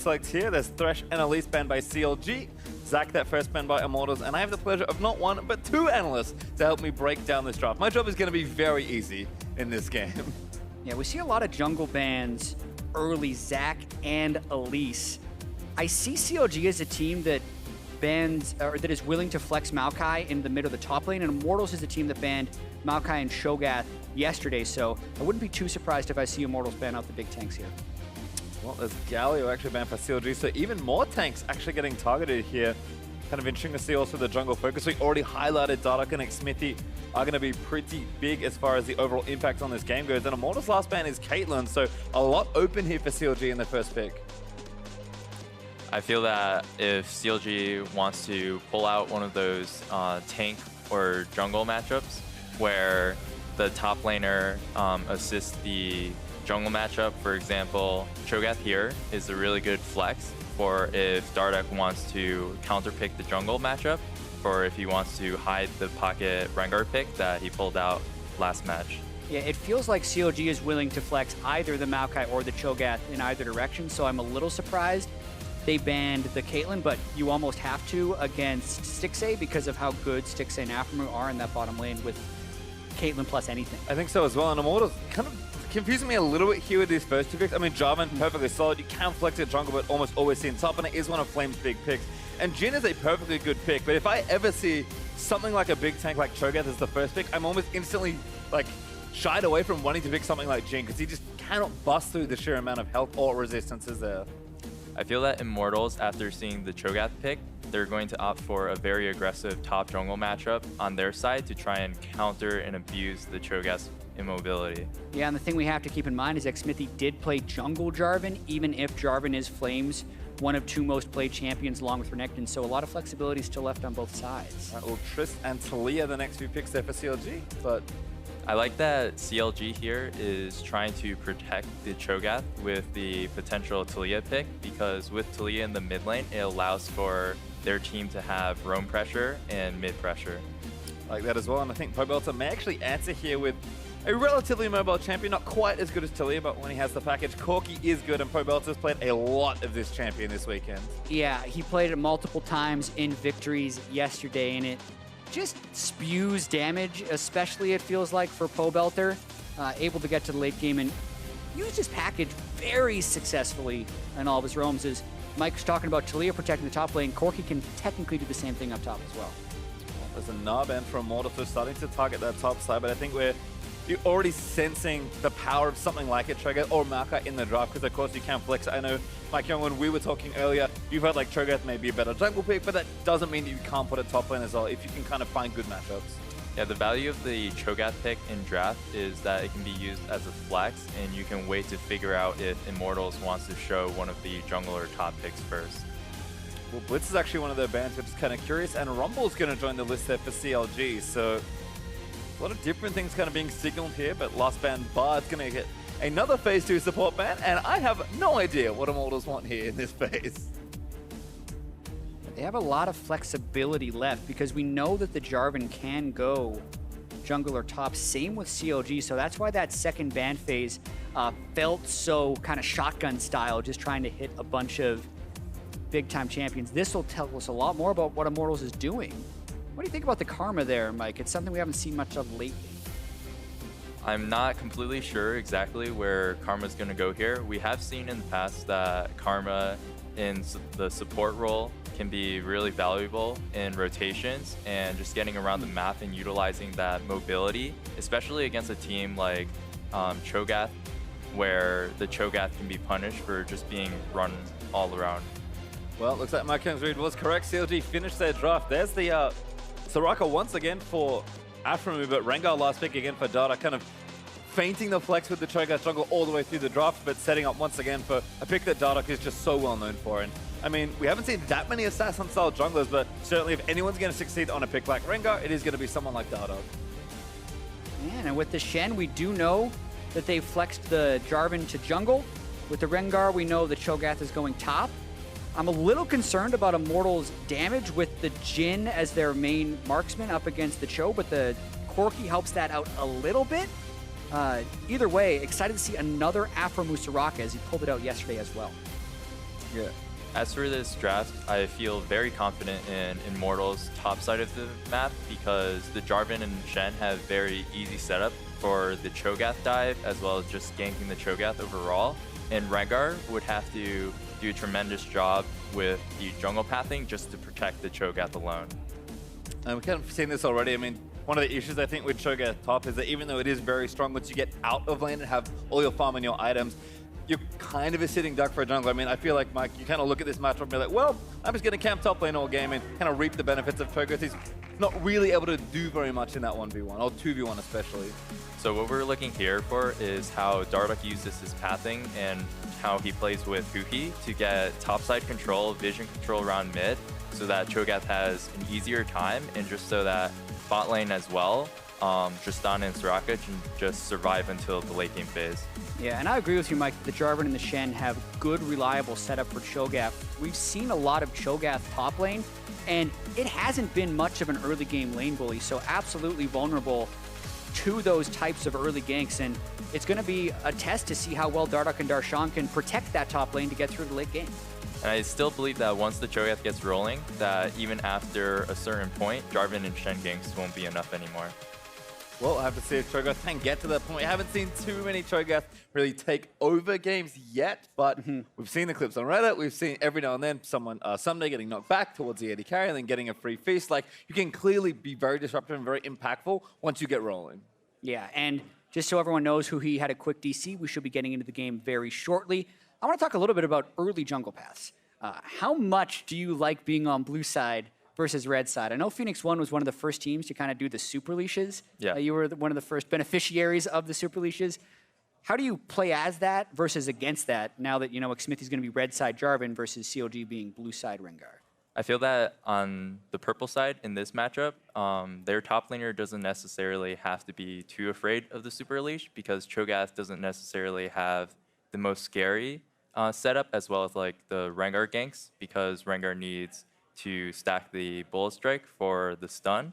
Select here, there's Thresh and Elise banned by CLG, Zach that first banned by Immortals, and I have the pleasure of not one, but two analysts to help me break down this draft. My job is going to be very easy in this game. Yeah, we see a lot of jungle bans early, Zach and Elise. I see CLG as a team that bans, or that is willing to flex Maokai in the mid of the top lane, and Immortals is a team that banned Maokai and Cho'Gath yesterday, so I wouldn't be too surprised if I see Immortals ban out the big tanks here. Well, there's Galio actually banned for CLG, so even more tanks actually getting targeted here. Kind of interesting to see also the jungle focus. We already highlighted Dardoch and Xmithie are going to be pretty big as far as the overall impact on this game goes. And Immortals' last ban is Caitlyn, so a lot open here for CLG in their first pick. I feel that if CLG wants to pull out one of those tank or jungle matchups where the top laner assists the jungle matchup, for example, Cho'Gath here is a really good flex for if Dardoch wants to counterpick the jungle matchup, or if he wants to hide the pocket rengar pick that he pulled out last match. Yeah, it feels like CLG is willing to flex either the Maokai or the Cho'Gath in either direction, so I'm a little surprised they banned the Caitlyn, but you almost have to against Stixxay because of how good Stixxay and Aphromoo are in that bottom lane with Caitlyn plus anything. I think so as well, and Immortals kind of confusing me a little bit here with these first two picks. I mean, Jarvan, perfectly solid. You can flex at jungle, but almost always seen top, and it is one of Flame's big picks. And Jhin is a perfectly good pick, but if I ever see something like a big tank like Cho'Gath as the first pick, I'm almost instantly like shied away from wanting to pick something like Jhin, because he just cannot bust through the sheer amount of health or resistances there. I feel that Immortals, after seeing the Cho'Gath pick, they're going to opt for a very aggressive top jungle matchup on their side to try and counter and abuse the Cho'Gath's immobility. Yeah, and the thing we have to keep in mind is Xmithie did play jungle Jarvan, even if Jarvan is Flame's one of two most played champions along with Renekton, so a lot of flexibility still left on both sides. Well, Trist and Taliyah, the next few picks there for CLG, but I like that CLG here is trying to protect the Cho'Gath with the potential Taliyah pick, because with Taliyah in the mid lane, it allows for their team to have roam pressure and mid pressure. Like that as well, and I think Pobelter may actually answer here with a relatively mobile champion, not quite as good as Taliyah, but when he has the package, Corki is good, and Pobelter's played a lot of this champion this weekend. Yeah, he played it multiple times in victories yesterday, and it just spews damage, especially it feels like for Pobelter, able to get to the late game and use his package very successfully in all of his roams. As Mike was talking about Taliyah protecting the top lane, Corki can technically do the same thing up top as well. There's a Nab and from Immortals, so starting to target that top side, but I think you're already sensing the power of something like a Cho'Gath or Maokai in the draft, because of course you can flex. I know, MikeYeung, when we were talking earlier, you've heard like Cho'Gath may be a better jungle pick, but that doesn't mean you can't put a top lane as well if you can kind of find good matchups. Yeah, the value of the Cho'Gath pick in draft is that it can be used as a flex, and you can wait to figure out if Immortals wants to show one of the jungle or top picks first. Well, Blitz is actually one of their bans, which is kind of curious, and Rumble's going to join the list there for CLG, so a lot of different things kind of being signaled here, but last ban Bard's going to get another phase 2 support ban, and I have no idea what Immortals want here in this phase. They have a lot of flexibility left because we know that the Jarvan can go jungle or top, same with CLG, so that's why that second ban phase felt so kind of shotgun style, just trying to hit a bunch of big-time champions. This will tell us a lot more about what Immortals is doing. What do you think about the Karma there, Mike? It's something we haven't seen much of lately. I'm not completely sure exactly where Karma's going to go here. We have seen in the past that Karma in the support role can be really valuable in rotations and just getting around the map and utilizing that mobility, especially against a team like Cho'Gath, where the Cho'Gath can be punished for just being run all around. Well, looks like MikeYeung's read was correct. CLG finished their draft. There's the Soraka once again for Aphromoo, but rengar last pick again for Dardoch, kind of feinting the flex with the Cho'Gath jungle all the way through the draft, but setting up once again for a pick that Dardoch is just so well known for. And I mean, we haven't seen that many assassin-style junglers, but certainly if anyone's going to succeed on a pick like rengar, it is going to be someone like Dardoch. Man, and with the Shen, we do know that they flexed the Jarvan to jungle. With the rengar, we know the Cho'Gath is going top. I'm a little concerned about Immortals' damage with the Jhin as their main marksman up against the Cho, but the Corki helps that out a little bit. Either way, excited to see another Aphromoo Soraka as he pulled it out yesterday as well. Yeah. As for this draft, I feel very confident in Immortals' top side of the map because the Jarvan and Shen have very easy setup for the Cho'Gath dive as well as just ganking the Cho'Gath overall. And rengar would have to do a tremendous job with the jungle pathing just to protect the Cho'Gath alone. And we've kind of seen this already. I mean, one of the issues I think with Cho'Gath top is that even though it is very strong, once you get out of lane and have all your farm and your items, you're kind of a sitting duck for a jungle. I mean, I feel like, Mike, you kind of look at this matchup and be like, well, I'm just going to camp top lane all game and kind of reap the benefits of Cho'Gath. He's not really able to do very much in that 1v1, or 2v1 especially. So what we're looking here for is how Dardoch uses his pathing and how he plays with Huhi to get topside control, vision control around mid, so that Cho'Gath has an easier time, and just so that bot lane as well, Tristana and Soraka can just survive until the late game phase. Yeah, and I agree with you, Mike. The Jarvan and the Shen have good, reliable setup for Cho'Gath. We've seen a lot of Cho'Gath top lane, and it hasn't been much of an early game lane bully, so absolutely vulnerable to those types of early ganks, and it's going to be a test to see how well Dardoch and Darshan can protect that top lane to get through the late game. And I still believe that once the Cho'Gath gets rolling, that even after a certain point, Jarvan and Shen ganks won't be enough anymore. Well, I have to see if Cho'Gath can get to that point. We haven't seen too many Cho'Gath really take over games yet, but we've seen the clips on Reddit. We've seen every now and then someone someday getting knocked back towards the AD carry and then getting a free feast. Like, you can clearly be very disruptive and very impactful once you get rolling. Yeah, and just so everyone knows who he had a quick DC, we should be getting into the game very shortly. I want to talk a little bit about early jungle paths. How much do you like being on blue side versus red side? I know Phoenix 1 was one of the first teams to kind of do the super leashes. Yeah. You were one of the first beneficiaries of the super leashes. How do you play as that versus against that now that, you know, Xmithie is going to be red side Jarvan versus CLG being blue side Rengar? I feel that on the purple side in this matchup, their top laner doesn't necessarily have to be too afraid of the super leash because Cho'Gath doesn't necessarily have the most scary setup as well as like the Rengar ganks because Rengar needs to stack the bullet strike for the stun.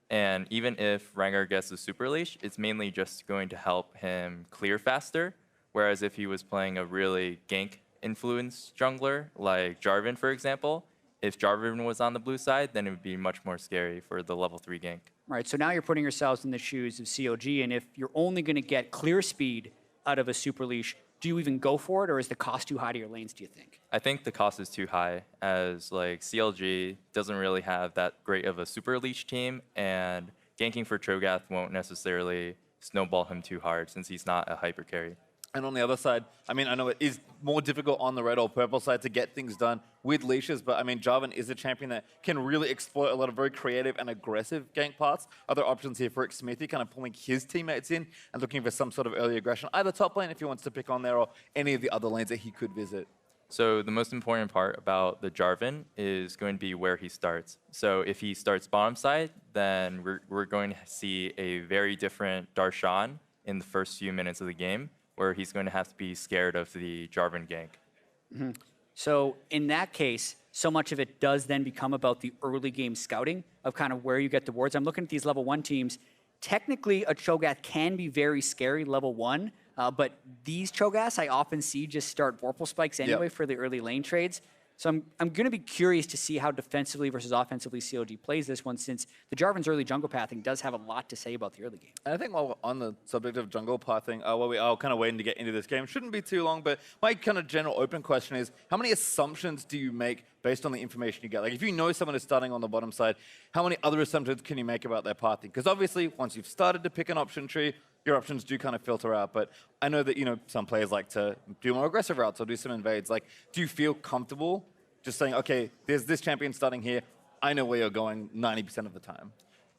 And even if Rengar gets the super leash, it's mainly just going to help him clear faster. Whereas if he was playing a really gank influenced jungler like Jarvan, for example, if Jarvan was on the blue side, then it would be much more scary for the level 3 gank. Right, so now you're putting yourselves in the shoes of CLG, and if you're only going to get clear speed out of a super leash, do you even go for it, or is the cost too high to your lanes, do you think? I think the cost is too high, as like CLG doesn't really have that great of a super leash team, and ganking for Cho'Gath won't necessarily snowball him too hard since he's not a hyper carry. And on the other side, I mean, I know it is more difficult on the red or purple side to get things done with leashes, but I mean, Jarvan is a champion that can really exploit a lot of very creative and aggressive gank paths. Other options here for Xmithie, kind of pulling his teammates in and looking for some sort of early aggression, either top lane if he wants to pick on there or any of the other lanes that he could visit. So the most important part about the Jarvan is going to be where he starts. So if he starts bottom side, then we're going to see a very different Darshan in the first few minutes of the game, where he's going to have to be scared of the Jarvan gank. So in that case, so much of it does then become about the early game scouting of kind of where you get the wards. I'm looking at these level 1 teams. Technically, a Cho'Gath can be very scary level 1, but these Cho'Gaths I often see just start Vorpal spikes anyway for the early lane trades. So I'm going to be curious to see how defensively versus offensively CLG plays this one, since the Jarvan's early jungle pathing does have a lot to say about the early game. And I think while we're on the subject of jungle pathing, while we are kind of waiting to get into this game, shouldn't be too long, but my kind of general open question is, how many assumptions do you make based on the information you get? Like, if you know someone is starting on the bottom side, how many other assumptions can you make about their pathing? Because obviously, once you've started to pick an option tree, your options do kind of filter out. But I know that, you know, some players like to do more aggressive routes or do some invades. Like, do you feel comfortable just saying, okay, there's this champion starting here, I know where you're going 90% of the time?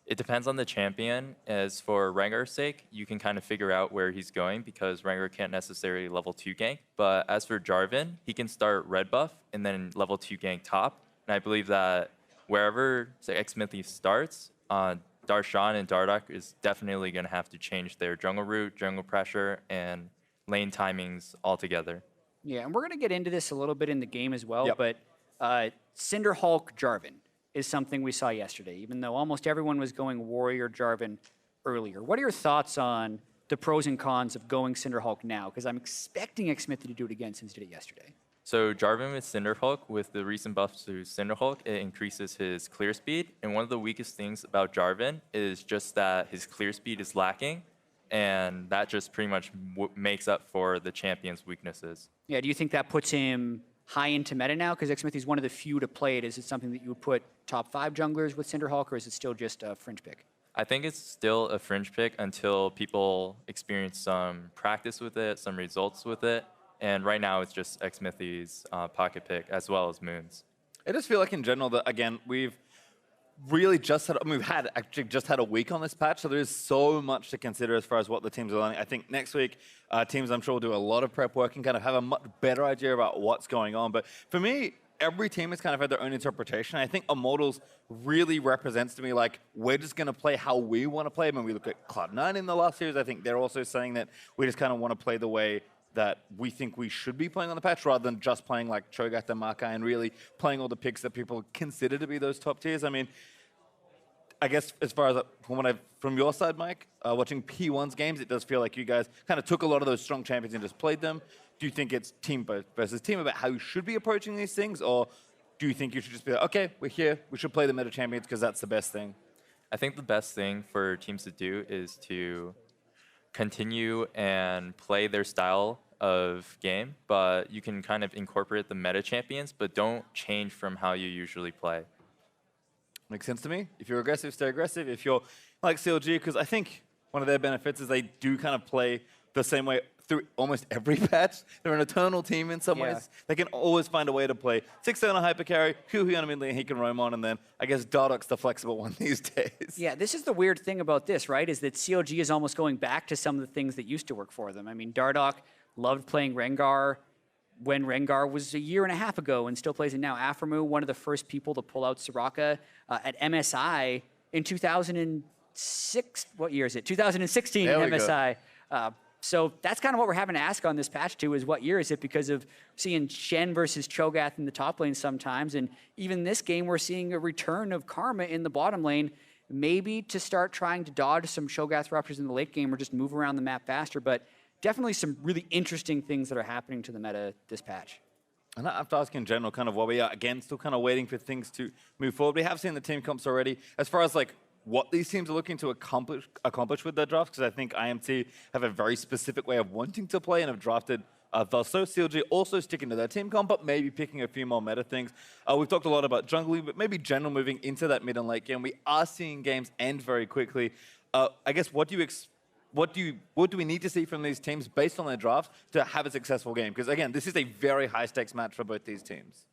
It depends on the champion. As for Rengar's sake, you can kind of figure out where he's going because Rengar can't necessarily level 2 gank. But as for Jarvan, he can start red buff and then level 2 gank top. And I believe that wherever Xmithie starts, Darshan and Dardoch is definitely going to have to change their jungle route, jungle pressure, and lane timings altogether. Yeah, and we're going to get into this a little bit in the game as well, but Cinder Hulk Jarvan is something we saw yesterday, even though almost everyone was going Warrior Jarvan earlier. What are your thoughts on the pros and cons of going Cinder Hulk now? Because I'm expecting Xmithie to do it again since he did it yesterday. So Jarvan with Cinderhulk, with the recent buffs to Cinderhulk, it increases his clear speed. And one of the weakest things about Jarvan is just that his clear speed is lacking. And that just pretty much makes up for the champion's weaknesses. Yeah, do you think that puts him high into meta now? Because Xmithie is one of the few to play it. Is it something that you would put top 5 junglers with Cinderhulk, or is it still just a fringe pick? I think it's still a fringe pick until people experience some practice with it, some results with it. And right now it's just Xmithie's pocket pick, as well as Moon's. I just feel like in general that, again, we've really just had, we've had actually just had a week on this patch, so there's so much to consider as far as what the teams are learning. I think next week, teams I'm sure will do a lot of prep work and kind of have a much better idea about what's going on. But for me, every team has kind of had their own interpretation. I think Immortals really represents to me like, we're just going to play how we want to play. When we look at Cloud9 in the last series, I think they're also saying that we just kind of want to play the way that we think we should be playing on the patch, rather than just playing like Cho'Gath and Makai and really playing all the picks that people consider to be those top tiers. I mean, I guess as far as from your side, Mike, watching P1's games, it does feel like you guys kind of took a lot of those strong champions and just played them. Do you think it's team versus team about how you should be approaching these things, or do you think you should just be like, okay, we're here, we should play the meta champions because that's the best thing? I think the best thing for teams to do is to continue and play their style of game, but you can kind of incorporate the meta champions, but don't change from how you usually play. Makes sense to me. If you're aggressive, stay aggressive. If you're like CLG, because I think one of their benefits is they do kind of play the same way through almost every patch. They're an eternal team in some ways. They can always find a way to play Stixxay on a hyper carry, Huhi on a mid lane he can roam on, and then I guess Dardoch's the flexible one these days. Yeah, this is the weird thing about this, right? Is that CLG is almost going back to some of the things that used to work for them. I mean, Dardoch loved playing rengar when rengar was a year and a half ago and still plays it now. Aphromoo, one of the first people to pull out Soraka at MSI in 2006. What year is it? 2016 in MSI. So that's kind of what we're having to ask on this patch too, is what year is it, because of seeing Shen versus Cho'Gath in the top lane sometimes. And even this game, we're seeing a return of Karma in the bottom lane, maybe to start trying to dodge some Cho'Gath ruptures in the late game or just move around the map faster. But definitely some really interesting things that are happening to the meta this patch. And I have to ask in general kind of what we are, again, still kind of waiting for things to move forward. We have seen the team comps already. As far as like what these teams are looking to accomplish with their drafts, because I think IMT have a very specific way of wanting to play and have drafted thus. So CLG also sticking to their team comp, but maybe picking a few more meta things. We've talked a lot about jungling, but maybe general moving into that mid and late game. We are seeing games end very quickly. I guess what do we need to see from these teams based on their drafts to have a successful game? Because again, this is a very high stakes match for both these teams.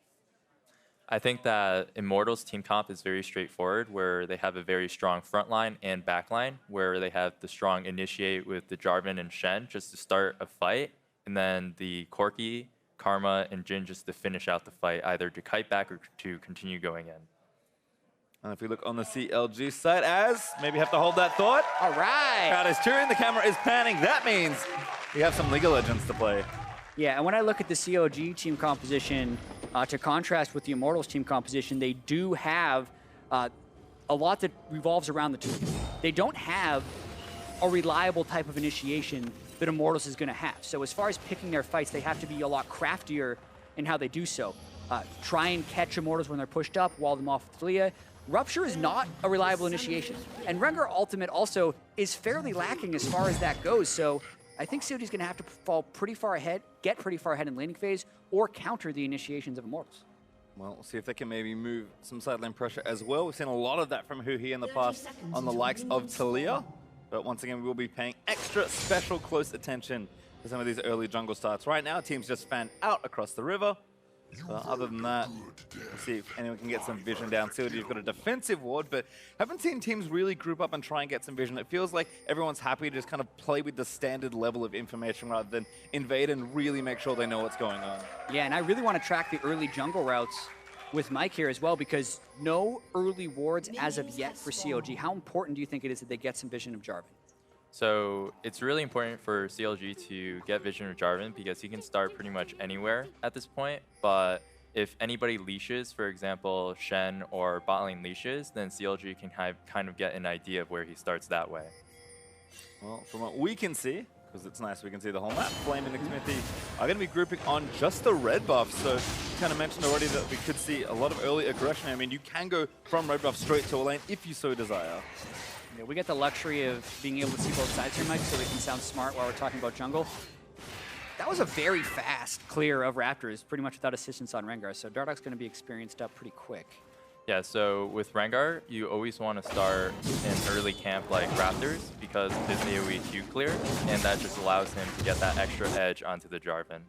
I think that Immortals team comp is very straightforward, where they have a very strong front line and back line, where they have the strong initiate with the Jarvan and Shen just to start a fight, and then the Corki, Karma, and Jhin just to finish out the fight, either to kite back or to continue going in. And if we look on the CLG side, as maybe have to hold that thought. All right. Crowd is cheering, the camera is panning. That means we have some League of Legends to play. Yeah, and when I look at the CLG team composition, to contrast with the Immortals team composition, they do have a lot that revolves around the two. They don't have a reliable type of initiation that Immortals is going to have. So as far as picking their fights, they have to be a lot craftier in how they do so. Try and catch Immortals when they're pushed up, wall them off with Taliyah. Rupture is not a reliable initiation. And Rengar Ultimate also is fairly lacking as far as that goes. So I think CLG is going to have to fall pretty far ahead, get pretty far ahead in laning phase, or counter the initiations of Immortals. Well, we'll see if they can maybe move some sideline pressure as well. We've seen a lot of that from Huhi in the past on the likes of Taliyah. But once again, we will be paying extra special close attention to some of these early jungle starts. Right now, teams just fan out across the river. Other than that, we'll see if anyone can get some vision down. CLG, you've got a defensive ward, but haven't seen teams really group up and try and get some vision. It feels like everyone's happy to just kind of play with the standard level of information rather than invade and really make sure they know what's going on. Yeah, and I really want to track the early jungle routes with Mike here as well, because no early wards as of yet for CLG. How important do you think it is that they get some vision of Jarvan? So it's really important for CLG to get vision of Jarvan because he can start pretty much anywhere at this point. But if anybody leashes, for example, Shen or bot lane leashes, then CLG can kind of get an idea of where he starts that way. Well, from what we can see, because it's nice. We can see the whole map. Flame and Xmithie are going to be grouping on just the red buff. So you kind of mentioned already that we could see a lot of early aggression. I mean, you can go from red buff straight to a lane if you so desire. Yeah, we get the luxury of being able to see both sides here, Mike, so we can sound smart while we're talking about jungle. That was a very fast clear of Raptors, pretty much without assistance on Rengar, so Dardoch's going to be experienced up pretty quick. Yeah, so with Rengar, you always want to start in early camp like Raptors because of his AoE Q clear, and that just allows him to get that extra edge onto the Jarvan.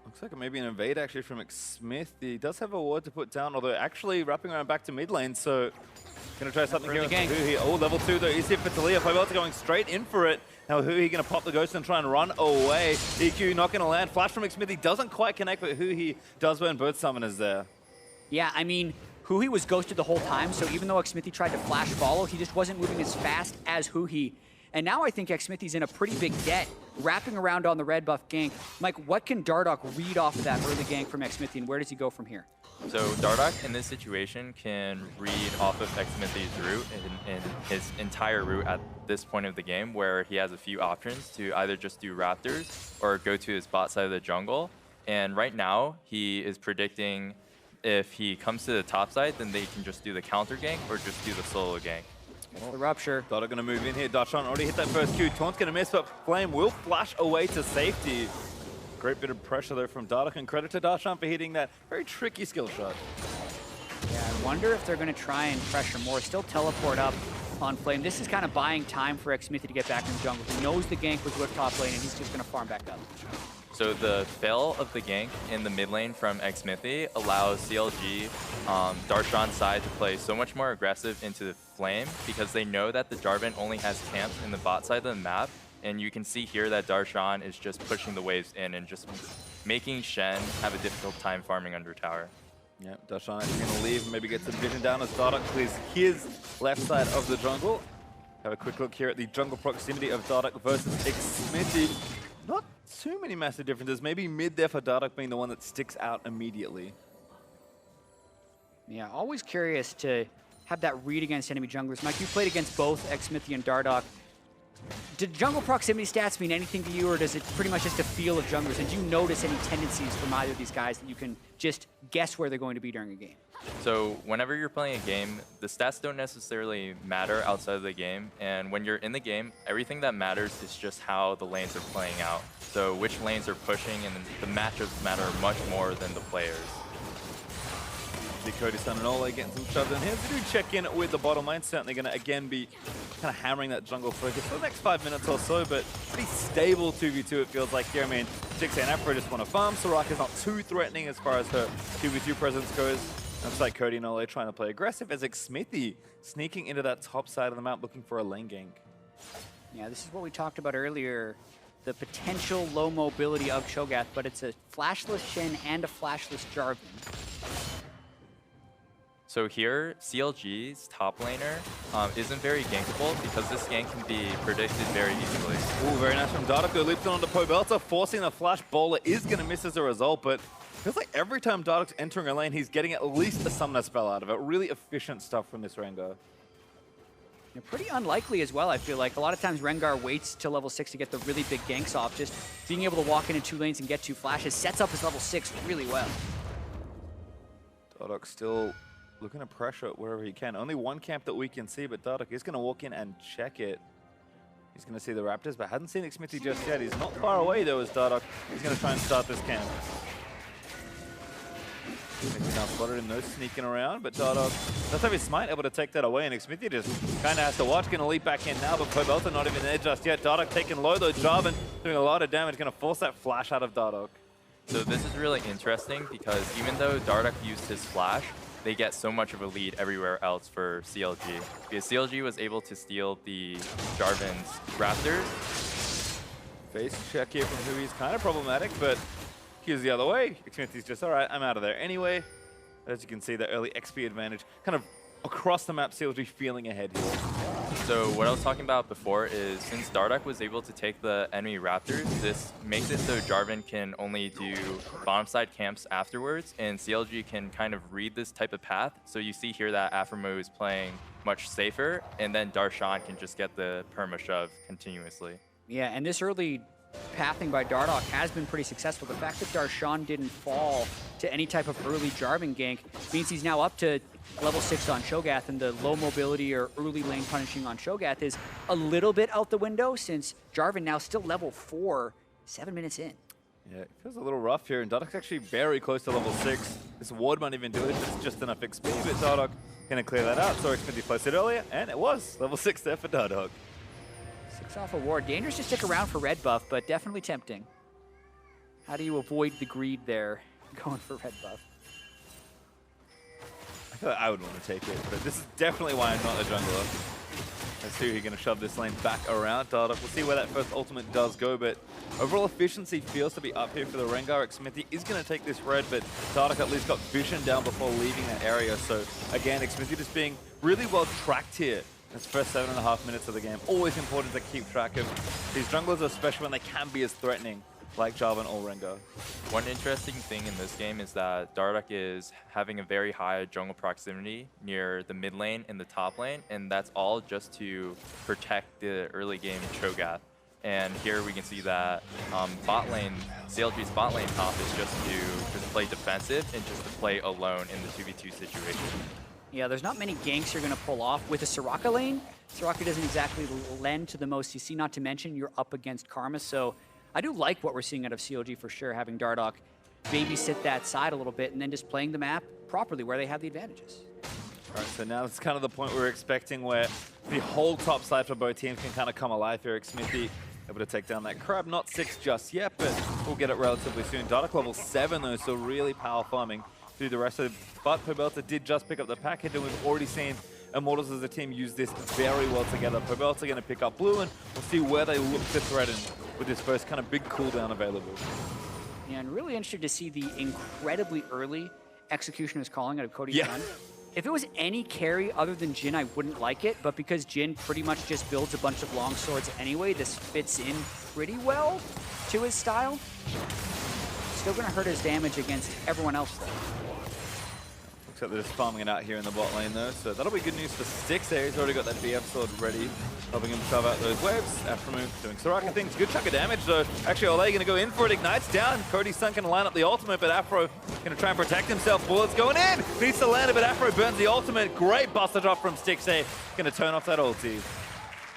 Looks like maybe an invade actually from Xmithie. He does have a ward to put down, although actually wrapping around back to mid lane, so gonna try something here with Huhi. Oh, level 2 though, easy for Taliyah. Pobelter going straight in for it. Now Huhi gonna pop the ghost and try and run away. EQ not gonna land. Flash from Xmithie doesn't quite connect, but Huhi does burn both summoners there. Yeah, I mean, Huhi was ghosted the whole time, so even though Xmithie tried to flash follow, he just wasn't moving as fast as Huhi. And now I think Xmithie's in a pretty big debt, wrapping around on the red buff gank. Mike, what can Dardoch read off of that early gank from Xmithie, and where does he go from here? So Dardoch in this situation can read off of Xmithie's route in his entire route at this point of the game, where he has a few options to either just do Raptors or go to his bot side of the jungle. And right now, he is predicting if he comes to the top side, then they can just do the counter gank or just do the solo gank. The rupture. Dardoch gonna move in here. Darshan already hit that first Q. Taunt's gonna miss, but Flame will flash away to safety. Great bit of pressure though from Dardoch, and credit to Darshan for hitting that very tricky skill shot. Yeah, I wonder if they're going to try and pressure more. Still teleport up on Flame. This is kind of buying time for Xmithie to get back in the jungle. He knows the gank was with top lane, and he's just going to farm back up. So the fail of the gank in the mid lane from Xmithie allows CLG, Darshan's side, to play so much more aggressive into the Flame because they know that the Jarvan only has camps in the bot side of the map. And you can see here that Darshan is just pushing the waves in and just making Shen have a difficult time farming under tower. Yeah, Darshan is going to leave and maybe get some vision down as Dardoch clears his left side of the jungle. Have a quick look here at the jungle proximity of Dardoch versus Xmithie. Not too many massive differences. Maybe mid there for Dardoch being the one that sticks out immediately. Yeah, always curious to have that read against enemy junglers. Mike, you played against both Xmithie and Dardoch. Did jungle proximity stats mean anything to you, or does it pretty much just a feel of junglers? And do you notice any tendencies from either of these guys that you can just guess where they're going to be during a game? So whenever you're playing a game, the stats don't necessarily matter outside of the game. And when you're in the game, everything that matters is just how the lanes are playing out. So which lanes are pushing, and the matchups matter much more than the players. The Cody Sun and Olleh getting some shoved in here. They do check in with the bottom lane. Certainly going to again be kind of hammering that jungle focus for the next 5 minutes or so, but pretty stable 2v2 it feels like here. I mean, Stixxay and Aphromoo just want to farm. Soraka's not too threatening as far as her 2v2 presence goes. Looks like Cody and Olleh trying to play aggressive as Xmithie sneaking into that top side of the map looking for a lane gank. Yeah, this is what we talked about earlier. The potential low mobility of Cho'Gath, but it's a flashless Shen and a flashless Jarvan. So here, CLG's top laner isn't very gankable because this gank can be predicted very easily. Ooh, very nice from Dardoch. Go leaps onto Pobelter, forcing the flash. Bowler is going to miss as a result, but feels like every time Dardoch's entering a lane, he's getting at least a summoner spell out of it. Really efficient stuff from this Rengar. Yeah, pretty unlikely as well, I feel like. A lot of times Rengar waits till level 6 to get the really big ganks off. Just being able to walk into 2 lanes and get 2 flashes sets up his level 6 really well. Dardoch still looking to pressure it wherever he can. Only one camp that we can see, but Dardoch is going to walk in and check it. He's going to see the Raptors, but hadn't seen Xmithie just yet. He's not far away, though, as Dardoch. He's going to try and start this camp. Xmithie now spotted him, no sneaking around, but Dardoch does have his smite, able to take that away, and Xmithie just kind of has to watch. Going to leap back in now, but Pobelter not even there just yet. Dardoch taking low, though. Jarvan doing a lot of damage, going to force that flash out of Dardoch. So this is really interesting because even though Dardoch used his flash, they get so much of a lead everywhere else for CLG. Because CLG was able to steal the Jarvan's Raptors. Face check here from Huhi is kind of problematic, but here's the other way. Xmithie's just, all right, I'm out of there anyway. But as you can see, the early XP advantage kind of across the map, CLG feeling ahead here. So what I was talking about before is since Dardoch was able to take the enemy Raptors, this makes it so Jarvan can only do bottom side camps afterwards, and CLG can kind of read this type of path. So you see here that Aphromoo is playing much safer, and then Darshan can just get the perma shove continuously. Yeah, and this early pathing by Dardoch has been pretty successful. The fact that Darshan didn't fall to any type of early Jarvan gank means he's now up to level 6 on Cho'Gath, and the low mobility or early lane punishing on Cho'Gath is a little bit out the window since Jarvan now still level 4, 7 minutes in. Yeah, it feels a little rough here, and Dardoch's actually very close to level 6. This ward might even do it if it's just enough XP, but Dardoch gonna clear that out. So Xmithie placed it earlier, and it was level 6 there for Dardoch. 6 off a ward. Dangerous to stick around for red buff, but definitely tempting. How do you avoid the greed there, going for red buff? I feel like I would want to take it, but this is definitely why I'm not a jungler. Let's see who's going to shove this lane back around Dardoch. We'll see where that first ultimate does go, but overall efficiency feels to be up here for the rengar. Xmithie is going to take this red, but Dardoch at least got vision down before leaving that area. So again, Xmithie just being really well tracked here. This first 7.5 minutes of the game. Always important to keep track of these junglers, especially when they can be as threatening like Jarvan or rengar. One interesting thing in this game is that Dardoch is having a very high jungle proximity near the mid lane and the top lane, and that's all just to protect the early game Cho'Gath. And here we can see that bot lane, CLG's bot lane top is just to play defensive and just to play alone in the 2v2 situation. Yeah, there's not many ganks you're going to pull off with a Soraka lane. Soraka doesn't exactly lend to the most you see, not to mention you're up against Karma. So I do like what we're seeing out of CLG for sure, having Dardoch babysit that side a little bit and then just playing the map properly where they have the advantages. All right, so now it's kind of the point we're expecting where the whole top side for both teams can kind of come alive here. Xmithie able to take down that crab. Not 6 just yet, but we'll get it relatively soon. Dardoch level 7 though, so really power farming through the rest of it. But Pobelter did just pick up the package, and we've already seen Immortals as a team use this very well together. Pobelter going to pick up blue, and we'll see where they look to threaten with this first kind of big cooldown available. Yeah, and really interested to see the incredibly early execution is calling out of Cody Sun. If it was any carry other than Jhin, I wouldn't like it, but because Jhin pretty much just builds a bunch of long swords anyway, this fits in pretty well to his style. Still going to hurt his damage against everyone else though. Looks like they're just farming it out here in the bot lane though, so that'll be good news for Stixxay. He's already got that BF sword ready, helping him shove out those waves. Aphromoo doing Soraka things. Good chunk of damage though. Actually, Olleh going to go in for it. Ignites down. Cody Sun can line up the ultimate, but Aphro going to try and protect himself. Bullets going in. Needs to land it, but Aphro burns the ultimate. Great buster drop from Stixxay. Going to turn off that ulti.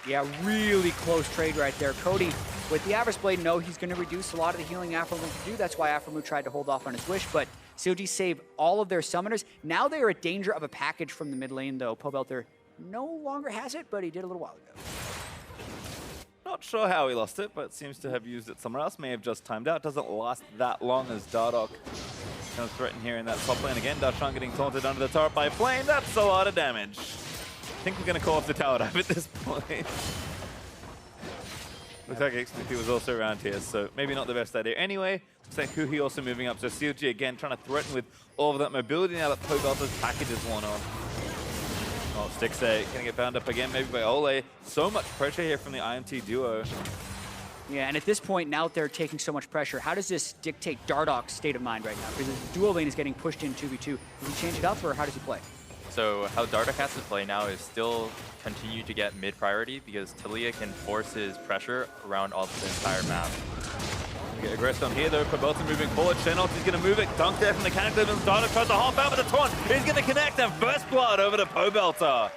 Yeah, really close trade right there. Cody, with the Average Blade, no, he's going to reduce a lot of the healing Aphromoo can do. That's why Aphromoo tried to hold off on his wish, but CLG save all of their summoners. Now they are at danger of a package from the mid lane, though. Pobelter no longer has it, but he did a little while ago. Not sure how he lost it, but seems to have used it somewhere else. May have just timed out. Doesn't last that long as Dardoch kind of threatened here in that top lane again. Darshan getting taunted under the turret by Flame. That's a lot of damage. I think we're going to call off the tower dive at this point. Looks like Xmithie was also around here, so maybe not the best idea. Anyway, looks like Huhi also moving up. So CLG again trying to threaten with all of that mobility now that Pobelter's package is worn off. Oh, Stixxay gonna get bound up again, maybe by Olleh. So much pressure here from the IMT duo. Yeah, and at this point, now that they're taking so much pressure, how does this dictate Dardoch's state of mind right now? Because the dual lane is getting pushed in 2v2. Does he change it up, or how does he play? So how Dardoch has to play now is still continue to get mid priority because Taliyah can force his pressure around all the entire map. Get aggressed on here though. Pobelter moving forward. Shen is going to move it. Dunk there from the Cataclysm. Dardoch tries to hop out with the taunt. He's going to connect, and first blood over to Pobelter.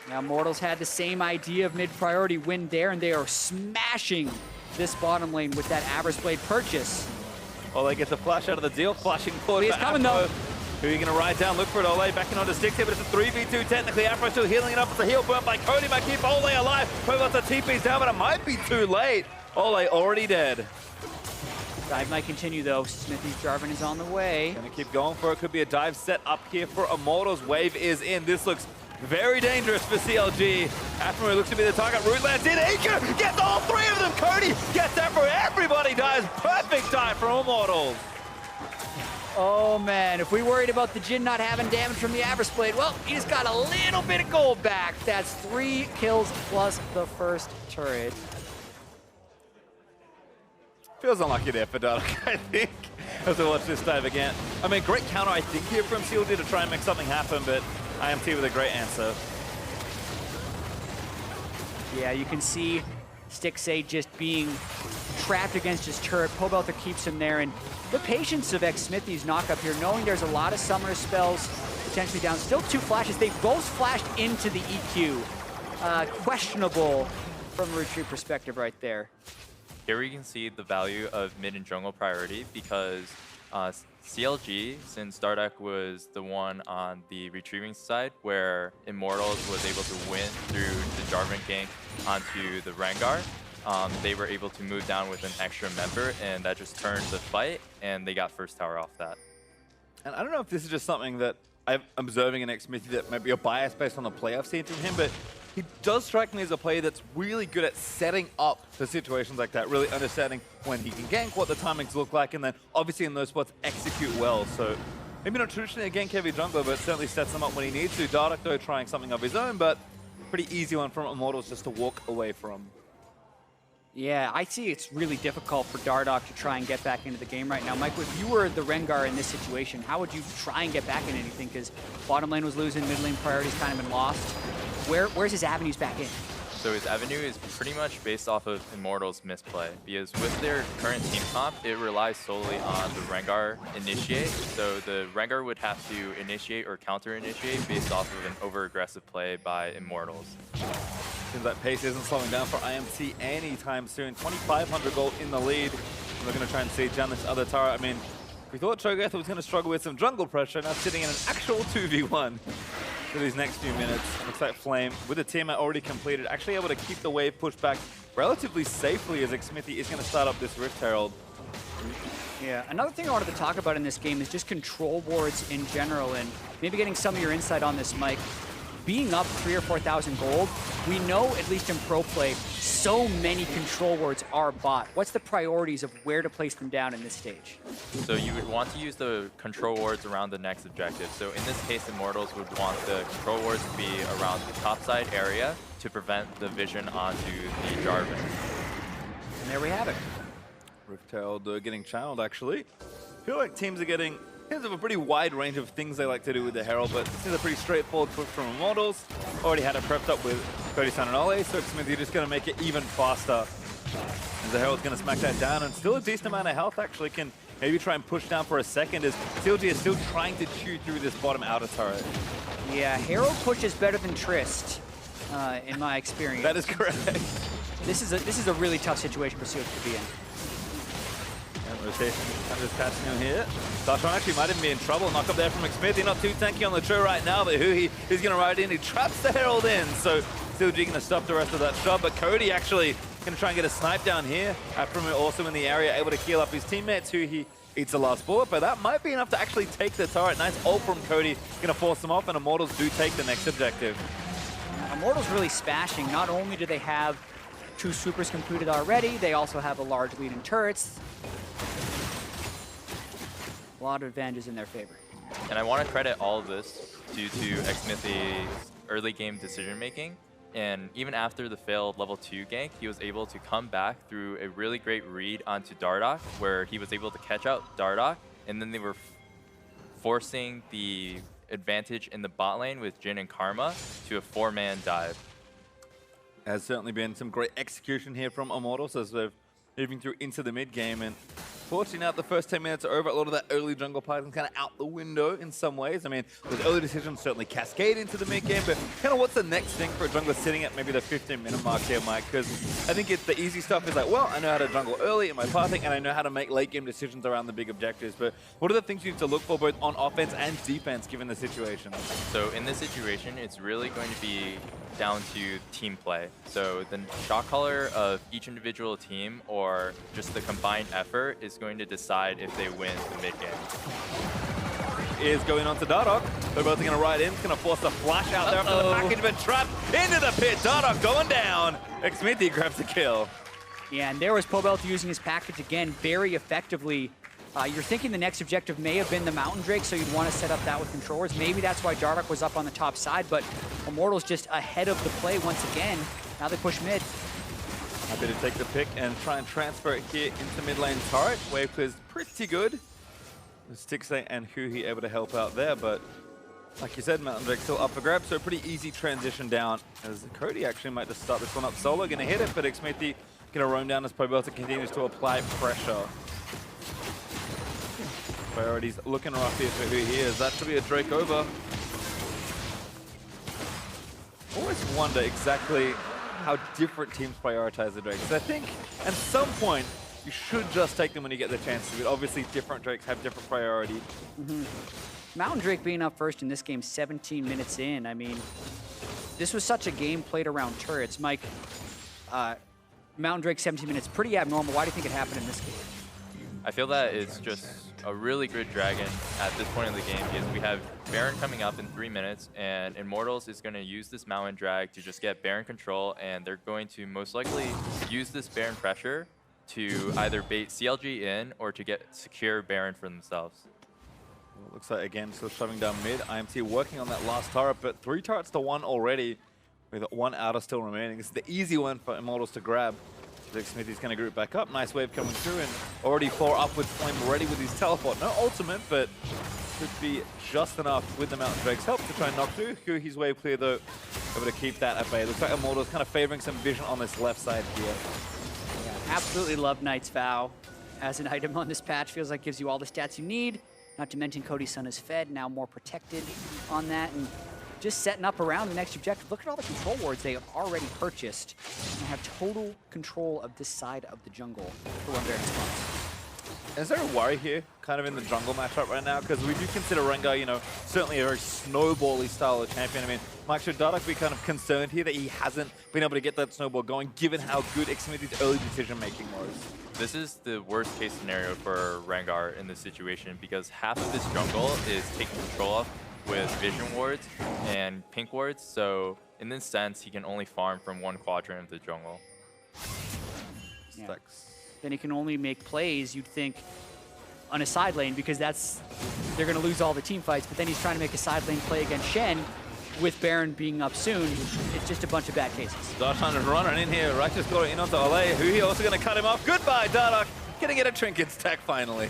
Now Immortals had the same idea of mid priority win there, and they are smashing this bottom lane with that Average Blade purchase. Olleh gets a flash out of the deal. Flashing forward. He's coming though. Who are you going to ride down? Look for it, Olleh. Backing onto Stixxay, but it's a 3v2 technically. Aphro still healing it up. It's a heal burn by Cody. Might keep Olleh alive. Pobelter TP's down, but it might be too late. Olleh already dead. Dive might continue though. Xmithie's Jarvan is on the way. Gonna keep going for it. Could be a dive set up here for Immortals. Wave is in. This looks very dangerous for CLG. Aphromoo looks to be the target. Root lands in. Aker gets all 3 of them. Cody gets Aphro. Everybody dies. Perfect dive for Immortals. Oh man, if we worried about the Jhin not having damage from the Average Blade, well, he just got a little bit of gold back. That's 3 kills plus the first turret. Feels unlucky there for Dardoch, I think, as we watch this dive again. I mean, great counter, I think, here from CLG to try and make something happen, but IMT with a great answer. Yeah, you can see Stixxay just being trapped against his turret. Pobelter keeps him there, and the patience of Xmithie's knock-up here, knowing there's a lot of summoner spells potentially down. Still 2 flashes. They both flashed into the EQ. Questionable from a retreat perspective right there. Here we can see the value of mid and jungle priority because CLG, since Dardoch was the one on the retrieving side where Immortals was able to win through the Jarvan gank onto the rengar, they were able to move down with an extra member, and that just turned the fight, and they got first tower off that. And I don't know if this is just something that I'm observing in Xmithie that might be a bias based on the play I've seen from him, but he does strike me as a player that's really good at setting up for situations like that, really understanding when he can gank, what the timings look like, and then obviously in those spots execute well. So maybe not traditionally a gank-heavy jungler, but certainly sets them up when he needs to. Dardoch, though, trying something of his own, but pretty easy one from Immortals just to walk away from. Yeah, I see it's really difficult for Dardoch to try and get back into the game right now. Mike, if you were the rengar in this situation, how would you try and get back in anything? Because bottom lane was losing, mid lane priority's kind of been lost. Where's his avenues back in? So his avenue is pretty much based off of Immortals' misplay, because with their current team comp, it relies solely on the Rengar initiate. So the Rengar would have to initiate or counter-initiate based off of an over-aggressive play by Immortals. Seems like pace isn't slowing down for IMT anytime soon. 2,500 gold in the lead. We're going to try and siege down this other turret. I mean, we thought Cho'Gath was going to struggle with some jungle pressure, now sitting in an actual 2v1. For these next few minutes. Looks like Flame, with the team already completed, actually able to keep the wave pushed back relatively safely as Xmithie is going to start up this Rift Herald. Yeah, another thing I wanted to talk about in this game is just control wards in general, and maybe getting some of your insight on this, Mike. Being up 3,000 or 4,000 gold, we know, at least in pro play, so many control wards are bought. What's the priorities of where to place them down in this stage? So you would want to use the control wards around the next objective. So in this case, Immortals would want the control wards to be around the topside area to prevent the vision onto the Jarvan. And there we have it. Rift Herald getting channeled, actually. I feel like teams are getting a pretty wide range of things they like to do with the Herald, but this is a pretty straightforward push from Immortals. Already had it prepped up with Cody Sun and Olleh, so Xmithie just going to make it even faster. As the Herald's going to smack that down, and still a decent amount of health actually can maybe try and push down for a second as CLG is still trying to chew through this bottom outer turret. Yeah, Herald pushes better than Trist, in my experience. That is correct. This is a really tough situation for CLG to be in. Rotation kind of just catching him here. Darshan actually might even be in trouble. Knock up there from Xmithie. Not too tanky on the Cho right now, but Huhi is going to ride in. He traps the Herald in. So CLG going to stop the rest of that shot, but Cody actually going to try and get a snipe down here. Aphromoo also in the area, able to heal up his teammates. Huhi eats the last bullet, but that might be enough to actually take the turret. Nice ult from Cody. Going to force them off, and Immortals do take the next objective. Immortals really smashing. Not only do they have 2 supers completed already, they also have a large lead in turrets. A lot of advantages in their favor. And I want to credit all of this due to Xmithie's early game decision making. And even after the failed level 2 gank, he was able to come back through a really great read onto Dardoch, where he was able to catch out Dardoch, and then they were forcing the advantage in the bot lane with Jhin and Karma to a 4-man dive. Has certainly been some great execution here from Immortals as they're moving through into the mid game, and fortunately now the first 10 minutes are over. A lot of that early jungle piling kind of out the window in some ways. I mean, those early decisions certainly cascade into the mid game, but kind of what's the next thing for a jungler sitting at maybe the 15-minute mark here, Mike? Because I think the easy stuff is like, well, I know how to jungle early in my pathing, and I know how to make late game decisions around the big objectives. But what are the things you need to look for both on offense and defense given the situation? So in this situation, it's really going to be down to team play. So the shot caller of each individual team or just the combined effort is going to decide if they win the mid game. Is going on to Dardoch. They're both going to ride in. It's going to force a flash out there after the package, but trapped into the pit. Dardoch going down. Xmithie grabs the kill. Yeah, and there was Pobelter using his package again very effectively. You're thinking the next objective may have been the Mountain Drake, so you'd want to set up that with controllers. Maybe that's why Dardoch was up on the top side, but Immortals just ahead of the play once again. Now they push mid. Happy to take the pick and try and transfer it here into mid lane turret. Wave clear's pretty good. Stixxay and Huhi able to help out there, but Like you said, Mountain Drake still up for grabs, so a pretty easy transition down. As Cody actually might just start this one up solo, gonna hit it, but Xmithie gonna roam down as Pobelter continues to apply pressure. Priorities looking rough here for Huhi is. That should be a Drake over. Always wonder exactly how different teams prioritize the Drake. Because I think at some point, you should just take them when you get the chance to. But obviously, different Drakes have different priority. Mountain Drake being up first in this game 17 minutes in. I mean, this was such a game played around turrets. Mike, Mountain Drake 17 minutes, pretty abnormal. Why do you think it happened in this game? I feel that it's just a really good dragon at this point in the game because we have Baron coming up in 3 minutes, and Immortals is going to use this Mountain Drag to just get Baron control, and they're going to most likely use this Baron pressure to either bait CLG in or to get secure Baron for themselves. Well, looks like, again, still shoving down mid. IMT working on that last turret, but 3 turrets to 1 already, with 1 outer still remaining. This is the easy one for Immortals to grab. Xmithie's going to group back up. Nice wave coming through, and already 4 up with Flame ready with his teleport. No ultimate, but should be just enough with the Mountain Drake's help to try and knock through. Huhi's wave clear, though, able to keep that at bay. Looks like Immortals kind of favoring some vision on this left side here. Yeah, absolutely love Knight's Vow as an item on this patch. Feels like gives you all the stats you need. Not to mention Cody Sun is fed, now more protected on that. And just setting up around the next objective. Look at all the control wards they have already purchased and have total control of this side of the jungle for one Baron spots. Is there a worry here, kind of in the jungle matchup right now? Because we do consider Rengar, you know, certainly a very snowbally style of champion. I mean, Mike, should Dardoch be kind of concerned here that he hasn't been able to get that snowball going, given how good Xmithie's early decision-making was? This is the worst case scenario for Rengar in this situation because half of this jungle is taking control of with vision wards and pink wards, so in this sense, he can only farm from 1 quadrant of the jungle. Yeah. Then he can only make plays, you'd think, on a side lane because they're going to lose all the team fights, but then he's trying to make a side lane play against Shen with Baron being up soon. It's just a bunch of bad cases. Darshan is running in here. Righteous got it in onto Olleh. Huhi also going to cut him off. Goodbye, Dardoch. Gonna get a trinket stack finally.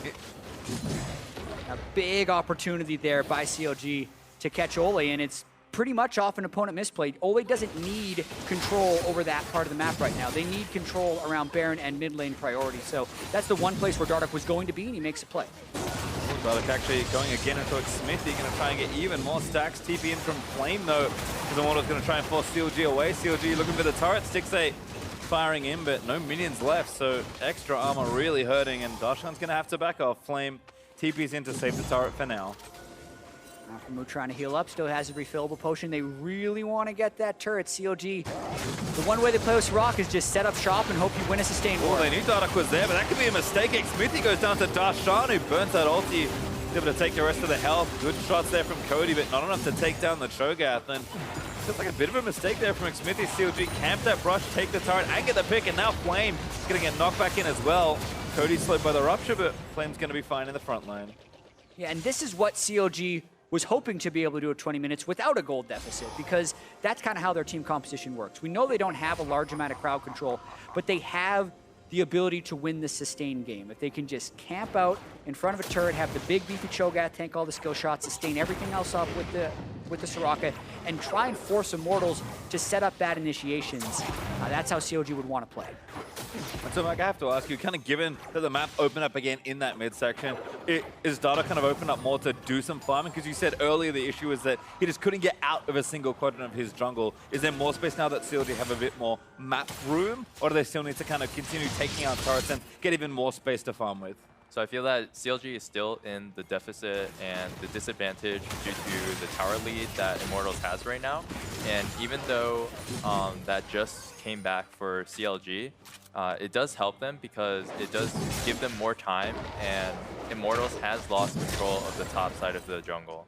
A big opportunity there by CLG to catch Olleh, and it's pretty much off an opponent misplay. Olleh doesn't need control over that part of the map right now. They need control around Baron and mid lane priority. So that's the one place where Dardoch was going to be, and he makes a play. Dardoch actually going again into Xmithie, going to try and get even more stacks. TP in from Flame though, because Immortal's going to try and force CLG away. CLG looking for the turret. Stixxay firing in, but no minions left, so extra armor really hurting, and Darshan's going to have to back off. Flame TP's in to save the turret for now. Aphromoo trying to heal up, still has a refillable potion. They really want to get that turret. CLG, the one way they play with Soraka is just set up shop and hope you win a sustained war. Well, they knew Dardoch was there, but that could be a mistake. Xmithie goes down to Darshan, who burns that ulti, able to take the rest of the health. Good shots there from Cody, but not enough to take down the Cho'Gath. And feels like a bit of a mistake there from Xmithie. CLG camp that brush, take the turret, and get the pick, and now Flame is going to get knocked back in as well. Cody's slowed by the rupture, but Flame's going to be fine in the front line. Yeah, and this is what CLG was hoping to be able to do at 20 minutes without a gold deficit, because that's kind of how their team composition works. We know they don't have a large amount of crowd control, but they have the ability to win the sustained game. If they can just camp out in front of a turret, have the big beefy Cho'Gath tank all the skill shots, sustain everything else up with the Soraka, and try and force Immortals to set up bad initiations, that's how CLG would want to play. So, Mike, I have to ask you, kind of given that the map opened up again in that midsection, is Dardoch kind of opened up more to do some farming? Because you said earlier the issue is that he just couldn't get out of a single quadrant of his jungle. Is there more space now that CLG have a bit more map room? Or do they still need to kind of continue taking out turrets and get even more space to farm with? So I feel that CLG is still in the deficit and the disadvantage due to the tower lead that Immortals has right now. And even though that just came back for CLG, it does help them because it does give them more time, and Immortals has lost control of the top side of the jungle.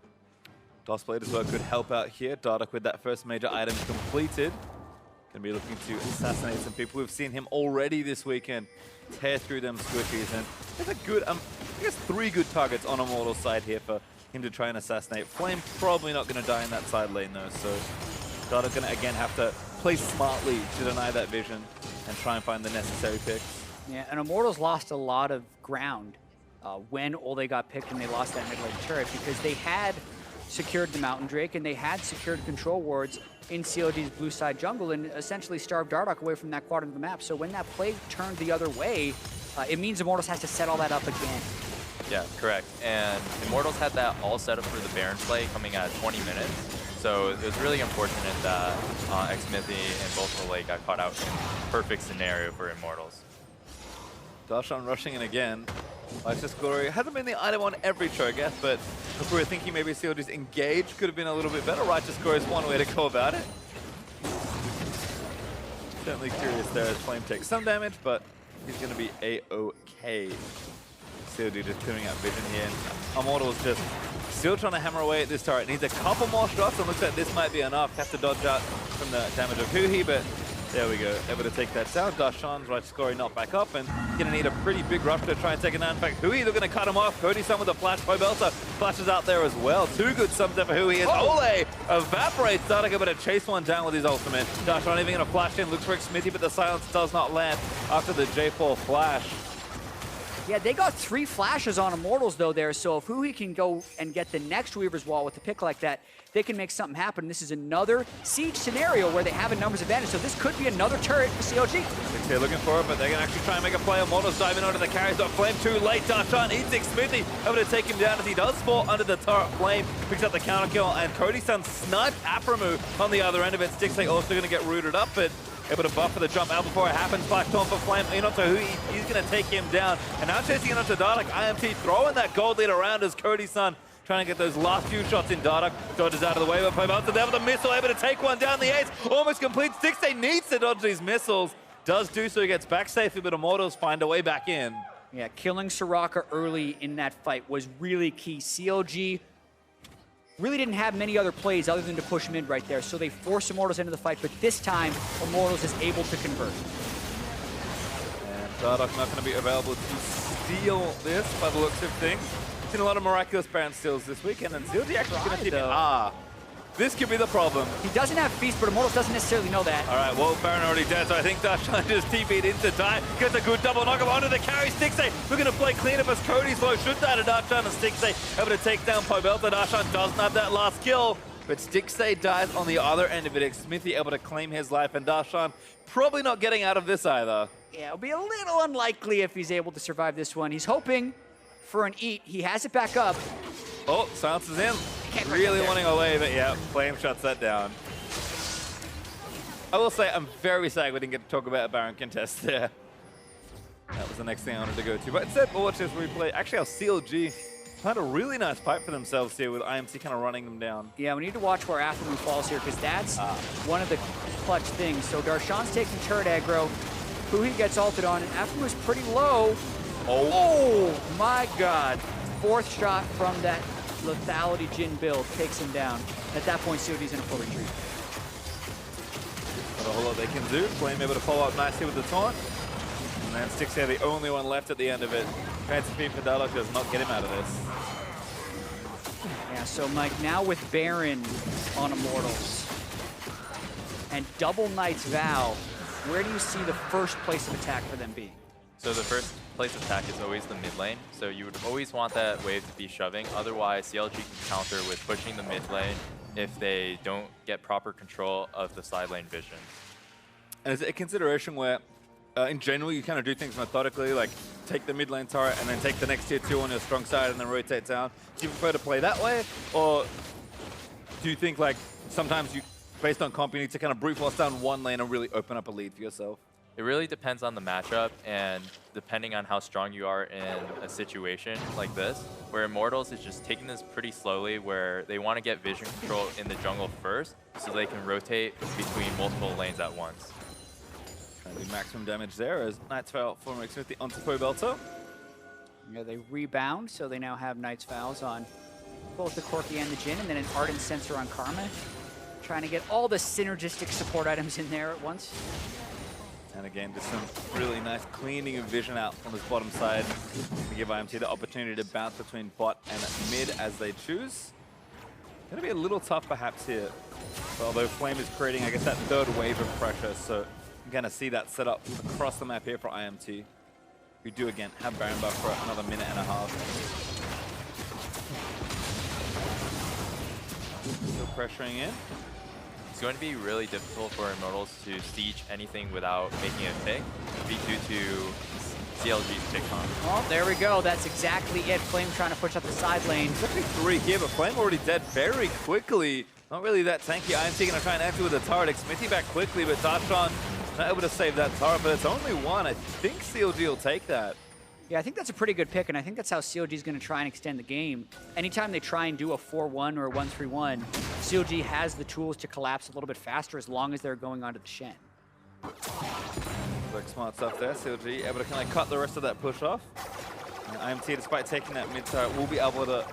DOSBlade as well could help out here. Dardoch with that first major item completed. Going to be looking to assassinate some people. We've seen him already this weekend tear through them squishies, and there's a good, I guess 3 good targets on Immortal's side here for him to try and assassinate. Flame probably not going to die in that side lane though, so Dardoch going to again have to play smartly to deny that vision and try and find the necessary picks. Yeah, and Immortals lost a lot of ground when Olleh got picked and they lost that mid lane turret, because they had secured the Mountain Drake, and they had secured control wards in CLG's blue side jungle and essentially starved Dardoch away from that quadrant of the map. So when that play turned the other way, it means Immortals has to set all that up again. Yeah, correct. And Immortals had that all set up for the Baron play coming at 20 minutes. So it was really unfortunate that Xmithie and both Olleh got caught out in a perfect scenario for Immortals. Darshan rushing in again. Righteous Glory hasn't been the item on every Cho'Gath, but if we were thinking maybe CLG's engage could have been a little bit better, Righteous Glory is one way to go about it. Certainly curious there as Flame takes some damage, but he's going to be A-OK. CLG just clearing out vision here. Immortals just still trying to hammer away at this turret. Needs a couple more shots and looks like this might be enough. Have to dodge out from the damage of Huhi, but there we go. Able to take that down. Darshan's Righteous Glory not back up and going to need a pretty big rush to try and take it down. In fact, Huhi, they're going to cut him off. Cody Sun with a flash. Pobelter flashes out there as well. Two good sums there for Huhi. As Olleh evaporates. Dardoch able to chase one down with his ultimate. Darshan even going to flash in. Looks for Xmithie, but the silence does not land after the J4 flash. Yeah, they got 3 flashes on Immortals though there, so if Huhi can go and get the next Weaver's Wall with a pick like that, they can make something happen. This is another siege scenario where they have a numbers advantage, so this could be another turret for CLG. They're looking for it, but they're going to actually try and make a play. Immortals diving onto the carries, got Flame too late. Darshan eats Xmithie, able to take him down as he does fall under the turret. Flame picks up the counter kill, and Cody Sun sniped Aphromoo on the other end of it. Stixxay also going to get rooted up, but able to buffer the jump out before it happens. Flash taunt for Flame, in onto Huhi, he's going to take him down. And now chasing it onto Dardoch, IMT throwing that gold lead around as Cody Sun trying to get those last few shots in. Dardoch dodges out of the way, but Pobelter there with a missile, able to take one down the ace, almost complete. Stixxay needs to dodge these missiles, does do so, he gets back safely, but Immortals find a way back in. Yeah, killing Soraka early in that fight was really key. CLG really didn't have many other plays other than to push mid right there, so they forced Immortals into the fight, but this time, Immortals is able to convert. And Dardoch not going to be available to steal this by the looks of things. Seen a lot of miraculous Baron steals this weekend, and CLG actually going to keep it. This could be the problem. He doesn't have Feast, but Immortals doesn't necessarily know that. All right, well, Baron already dead, so I think Darshan just TP'd into die. Gets a good double knock onto the carry. Stixxay looking to play clean up as Cody's low. Should die to Darshan, and Stixxay able to take down Pobelter. Darshan doesn't have that last kill, but Stixxay dies on the other end of it. Xmithie able to claim his life, and Darshan probably not getting out of this either. Yeah, it'll be a little unlikely if he's able to survive this one. He's hoping for an eat. He has it back up. Oh, silence is in. Really wanting Olleh, but yeah, Flame shuts that down. I will say I'm very sad we didn't get to talk about a Baron contest there. That was the next thing I wanted to go to. But instead, we'll watch this replay. Actually, our CLG had a really nice fight for themselves here with IMT kind of running them down. Yeah, we need to watch where Aphromoo falls here because that's one of the clutch things. So Darshan's taking turret aggro. Huhi gets ulted on, and Aphromoo's pretty low. Oh my god. 4th shot from that lethality Jhin build takes him down. At that point, COD's in a full retreat. Not a whole lot they can do. Flame able to follow up nicely with the taunt. And then Stixxay the only one left at the end of it. Fancy Feed for Dardoch does not get him out of this. Yeah, so Mike, now with Baron on Immortals and double Knight's Vow, where do you see the first place of attack for them being? So the first place of attack is always the mid lane, so you would always want that wave to be shoving. Otherwise, CLG can counter with pushing the mid lane if they don't get proper control of the side lane vision. And is it a consideration where, in general, you kind of do things methodically, like take the mid lane turret and then take the next tier 2 on your strong side and then rotate down? Do you prefer to play that way? Or do you think, like, sometimes you, based on comp, you need to kind of brute force down one lane and really open up a lead for yourself? It really depends on the matchup and depending on how strong you are in a situation like this, where Immortals is just taking this pretty slowly, where they want to get vision control in the jungle first so they can rotate between multiple lanes at once. Trying to do maximum damage there as Knight's Vow from Xmithie onto Pobelter. Yeah, they rebound, so they now have Knight's Vows on both the Corki and the Jhin, and then an Ardent Sensor on Karma. Trying to get all the synergistic support items in there at once. And again, just some really nice cleaning of vision out on this bottom side to give IMT the opportunity to bounce between bot and mid as they choose. Going to be a little tough perhaps here. But although Flame is creating, I guess, that third wave of pressure, so you're going to see that set up across the map here for IMT. We do again have Baron buff for another minute and a half. still pressuring in. It's going to be really difficult for Immortals to siege anything without making a pick, due to CLG's pick on. Well, there we go. That's exactly it. Flame trying to push up the side lane. There's actually 3 here, but Flame already dead very quickly. Not really that tanky. IMT gonna try and enter with a turret. Xmithie back quickly, but Darshan not able to save that turret, but it's only 1. I think CLG will take that. Yeah, I think that's a pretty good pick, and I think that's how CLG is going to try and extend the game. Anytime they try and do a 4-1 or a 1-3-1, CLG has the tools to collapse a little bit faster as long as they're going onto the Shen. Like smart stuff there. CLG able to kind of cut the rest of that push off. And IMT, despite taking that mid turret, will be able to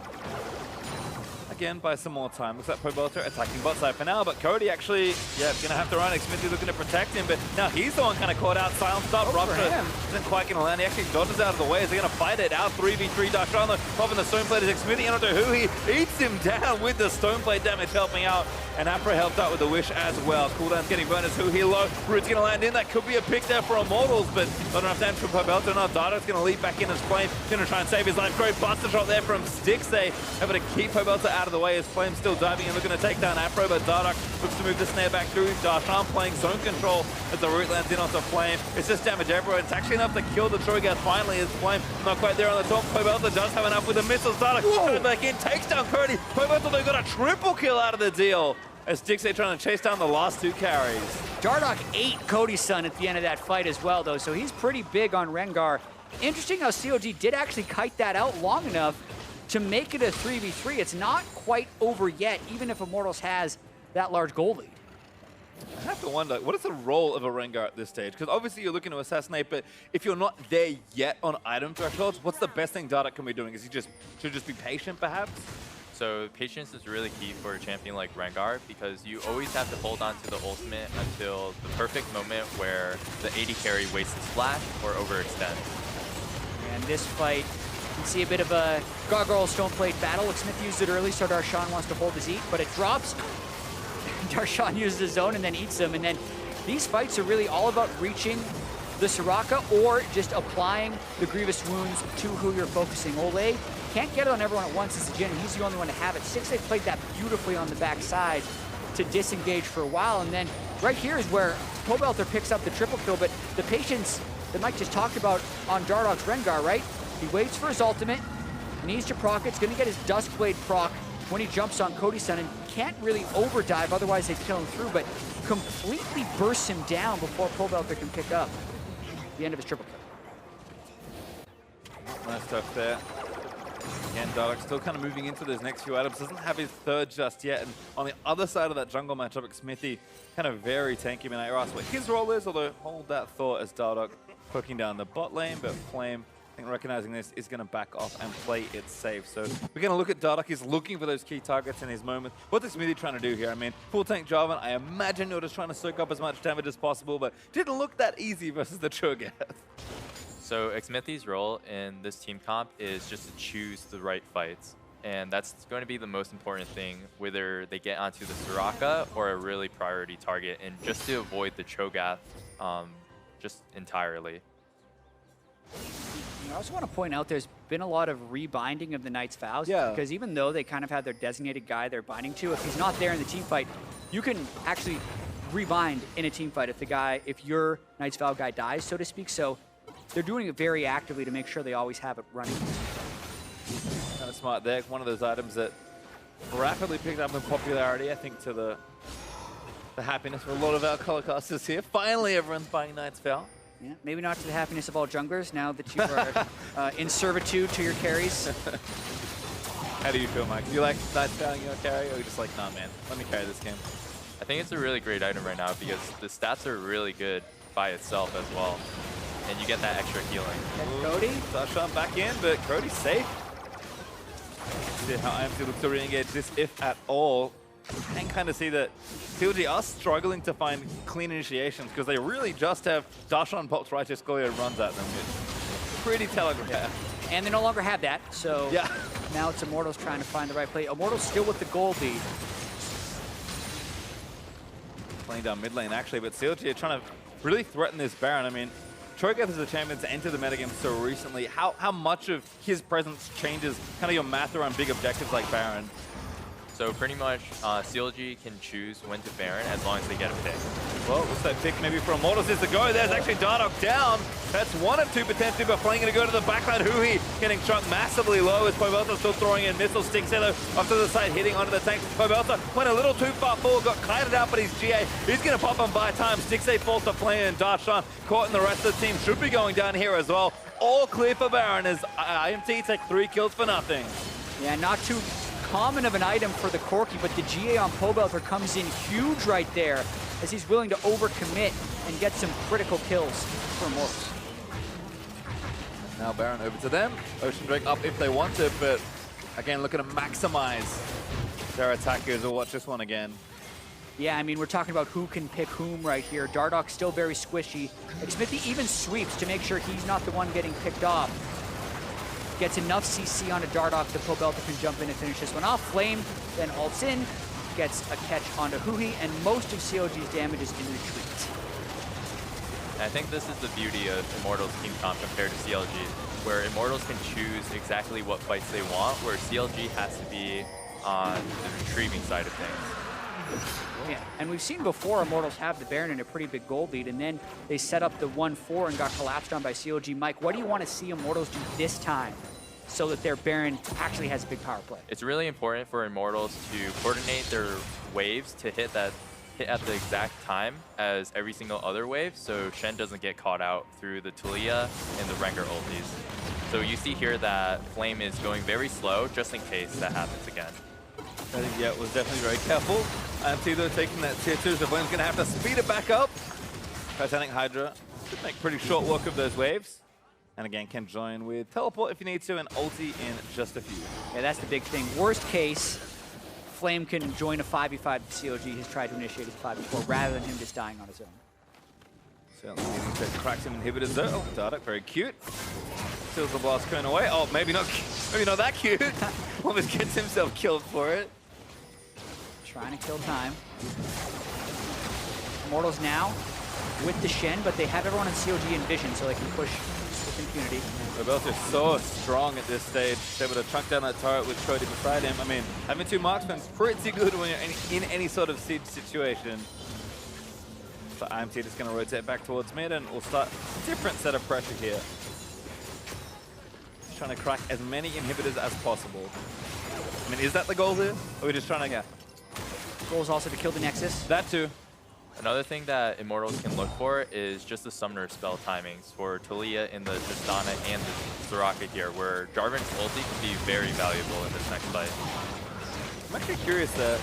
again buy some more time. Looks like Pobelter attacking bot side for now, but Cody actually, yeah, gonna have to run. Xmithie looking to protect him, but now he's the one kind of caught out. Silent stop. Rupture isn't quite gonna land. He actually dodges out of the way. Is he gonna fight it out? 3v3. Darshan popping the stone plate as Xmithie into Huhi eats him down with the stone plate damage helping out. And Aphromoo helped out with the wish as well. Cooldown's getting burned as Huhi low. Root's gonna land in. That could be a pick there for Immortals, but not enough damage from Pobelter. Now Dardoch's gonna leap back in as Flame. Gonna try and save his life. Great buster shot there from Stixxay. Able to keep Pobelter out of the way as Flame still diving and looking to take down Aphromoo, but Dardoch looks to move the snare back through. Darshan playing zone control as the root lands in onto Flame. It's just damage everywhere. It's actually enough to kill the Cho'Gath finally as Flame not quite there on the top. Pobelter does have enough with the missiles. Dardoch coming back in, takes down Cody. Pobelter though got a triple kill out of the deal as Stixxay trying to chase down the last 2 carries. Dardoch ate Cody Sun at the end of that fight as well, though, so he's pretty big on rengar. Interesting how CLG did actually kite that out long enough to make it a 3v3. It's not quite over yet, even if Immortals has that large goal lead. I have to wonder, what is the role of a rengar at this stage? Because obviously you're looking to assassinate, but if you're not there yet on item thresholds, what's the best thing Dardoch can be doing? Is he should just be patient, perhaps? So patience is really key for a champion like Rengar because you always have to hold on to the ultimate until the perfect moment where the AD carry wastes his flash or overextends. And this fight, you can see a bit of a gargoyle stone plate battle. Xmithie used it early, so Darshan wants to hold his eat, but it drops. Darshan uses his zone and then eats them. And then these fights are really all about reaching the Soraka or just applying the grievous wounds to who you're focusing. Olleh can't get it on everyone at once. It's the Jhin, and he's the only one to have it. Stixxay played that beautifully on the backside to disengage for a while, and then right here is where Pobelter picks up the triple kill, but the patience that Mike just talked about on Dardoch's Rengar, right? He waits for his ultimate, needs to proc it, it's gonna get his Duskblade proc when he jumps on Cody Sun, and can't really overdive, otherwise they'd kill him through, but completely bursts him down before Pobelter can pick up the end of his triple kill. Nice stuff there. Again, Dardoch still kind of moving into those next few items. Doesn't have his third just yet. And on the other side of that jungle matchup, Xmithie kind of very tanky. I mean, I asked what his role is, although hold that thought as Dardoch poking down the bot lane. But Flame, I think recognizing this, is going to back off and play it safe. So we're going to look at Dardoch. He's looking for those key targets in his moment. What's Xmithie trying to do here? I mean, full tank Jarvan, I imagine you're just trying to soak up as much damage as possible, but didn't look that easy versus the Cho'Gath. So Xmithie's role in this team comp is just to choose the right fights. And that's going to be the most important thing, whether they get onto the Soraka or a really priority target, and just to avoid the Cho'Gath just entirely. I also want to point out there's been a lot of rebinding of the Knight's Vows. Yeah. Because even though they kind of have their designated guy they're binding to, if he's not there in the team fight, you can actually rebind in a team fight if your Knight's Vow guy dies, so to speak. So they're doing it very actively to make sure they always have it running. Kind of smart there. One of those items that rapidly picked up in popularity, I think, to the happiness for a lot of our color casters here. Finally, everyone's buying Knight's Vow. Yeah, maybe not to the happiness of all junglers now that you are in servitude to your carries. How do you feel, Mike? Do you like Knight's Vow in your carry, or are you just like, nah, man, let me carry this game? I think it's a really great item right now because the stats are really good by itself as well. And you get that extra healing. And Cody? Darshan back in, but Cody's safe. See how IMT looks to re-engage this, if at all. You can kind of see that CLG are struggling to find clean initiations because they really just have Darshan pops right to Scully and runs at them. It's pretty telegraphed. Yeah. And they no longer have that, so yeah. Now it's Immortals trying to find the right play. Immortals still with the gold lead. Playing down mid lane, actually, but CLG are trying to really threaten this Baron. I mean, Cho'Gath is a champion to enter the metagame so recently. How much of his presence changes kind of your math around big objectives like Baron? So pretty much CLG can choose when to Baron as long as they get a pick. Well, looks that pick maybe for Immortals is the go. There's actually Dardoch down. That's one of two potentially, but Flame going to go to the backline. Huhi getting shot massively low as Pobelter still throwing in missiles. Stixxay though up to the side, hitting onto the tank. Pobelter went a little too far forward, got kited out, but he's GA. He's going to pop on by time. Stixxay falls to Flame and Darshan caught, and the rest of the team should be going down here as well. All clear for Baron as IMT take 3 kills for nothing. Yeah, not too common of an item for the Corki, but the GA on Pobelter comes in huge right there as he's willing to overcommit and get some critical kills for Immortals. Now Baron over to them. Ocean Drake up if they want to, but again, looking to maximize their attackers. We'll watch this one again. Yeah, I mean, we're talking about who can pick whom right here. Dardoch still very squishy. Xmithie even sweeps to make sure he's not the one getting picked off. Gets enough CC onto Dardoch that Pobelter can jump in and finish this one off. Flame then ults in, gets a catch onto Huhi, and most of CLG's damage is in retreat. I think this is the beauty of Immortals team comp compared to CLG, where Immortals can choose exactly what fights they want, where CLG has to be on the retrieving side of things. Yeah, and we've seen before Immortals have the Baron in a pretty big gold lead, and then they set up the 1-4 and got collapsed on by CLG. Mike, what do you want to see Immortals do this time so that their Baron actually has a big power play? It's really important for Immortals to coordinate their waves to hit at the exact time as every single other wave, so Shen doesn't get caught out through the Taliyah and the rengar ultis. So you see here that Flame is going very slow, just in case that happens again. I think Jatt was definitely very careful. IMT though taking that tier 2, so Flame's going to have to speed it back up. Titanic Hydra should make pretty short work of those waves. And again, can join with teleport if you need to, and ulti in just a few. Yeah, that's the big thing. Worst case, Flame can join a 5v5 CLG. He's tried to initiate his 5v4 rather than him just dying on his own. Certainly needing to crack some inhibitors though. Oh, Dardoch, very cute. Steals the blast cone away. Oh, maybe not that cute. Almost gets himself killed for it. Trying to kill time. Immortals now with the Shen, but they have everyone in CLG in vision, so they can push with impunity. Pobelter's so strong at this stage. He's able to chunk down that turret with Cody beside him. I mean, having 2 marksmen's pretty good when you're in any sort of siege situation. So IMT just going to rotate back towards mid, and we'll start a different set of pressure here. Just trying to crack as many inhibitors as possible. I mean, is that the goal here? Or are we just trying to... Yeah. Goal is also to kill the Nexus. That too. Another thing that Immortals can look for is just the summoner spell timings for Taliyah in the Tristana and the Soraka here, where Jarvan's ulti can be very valuable in this next fight. I'm actually curious that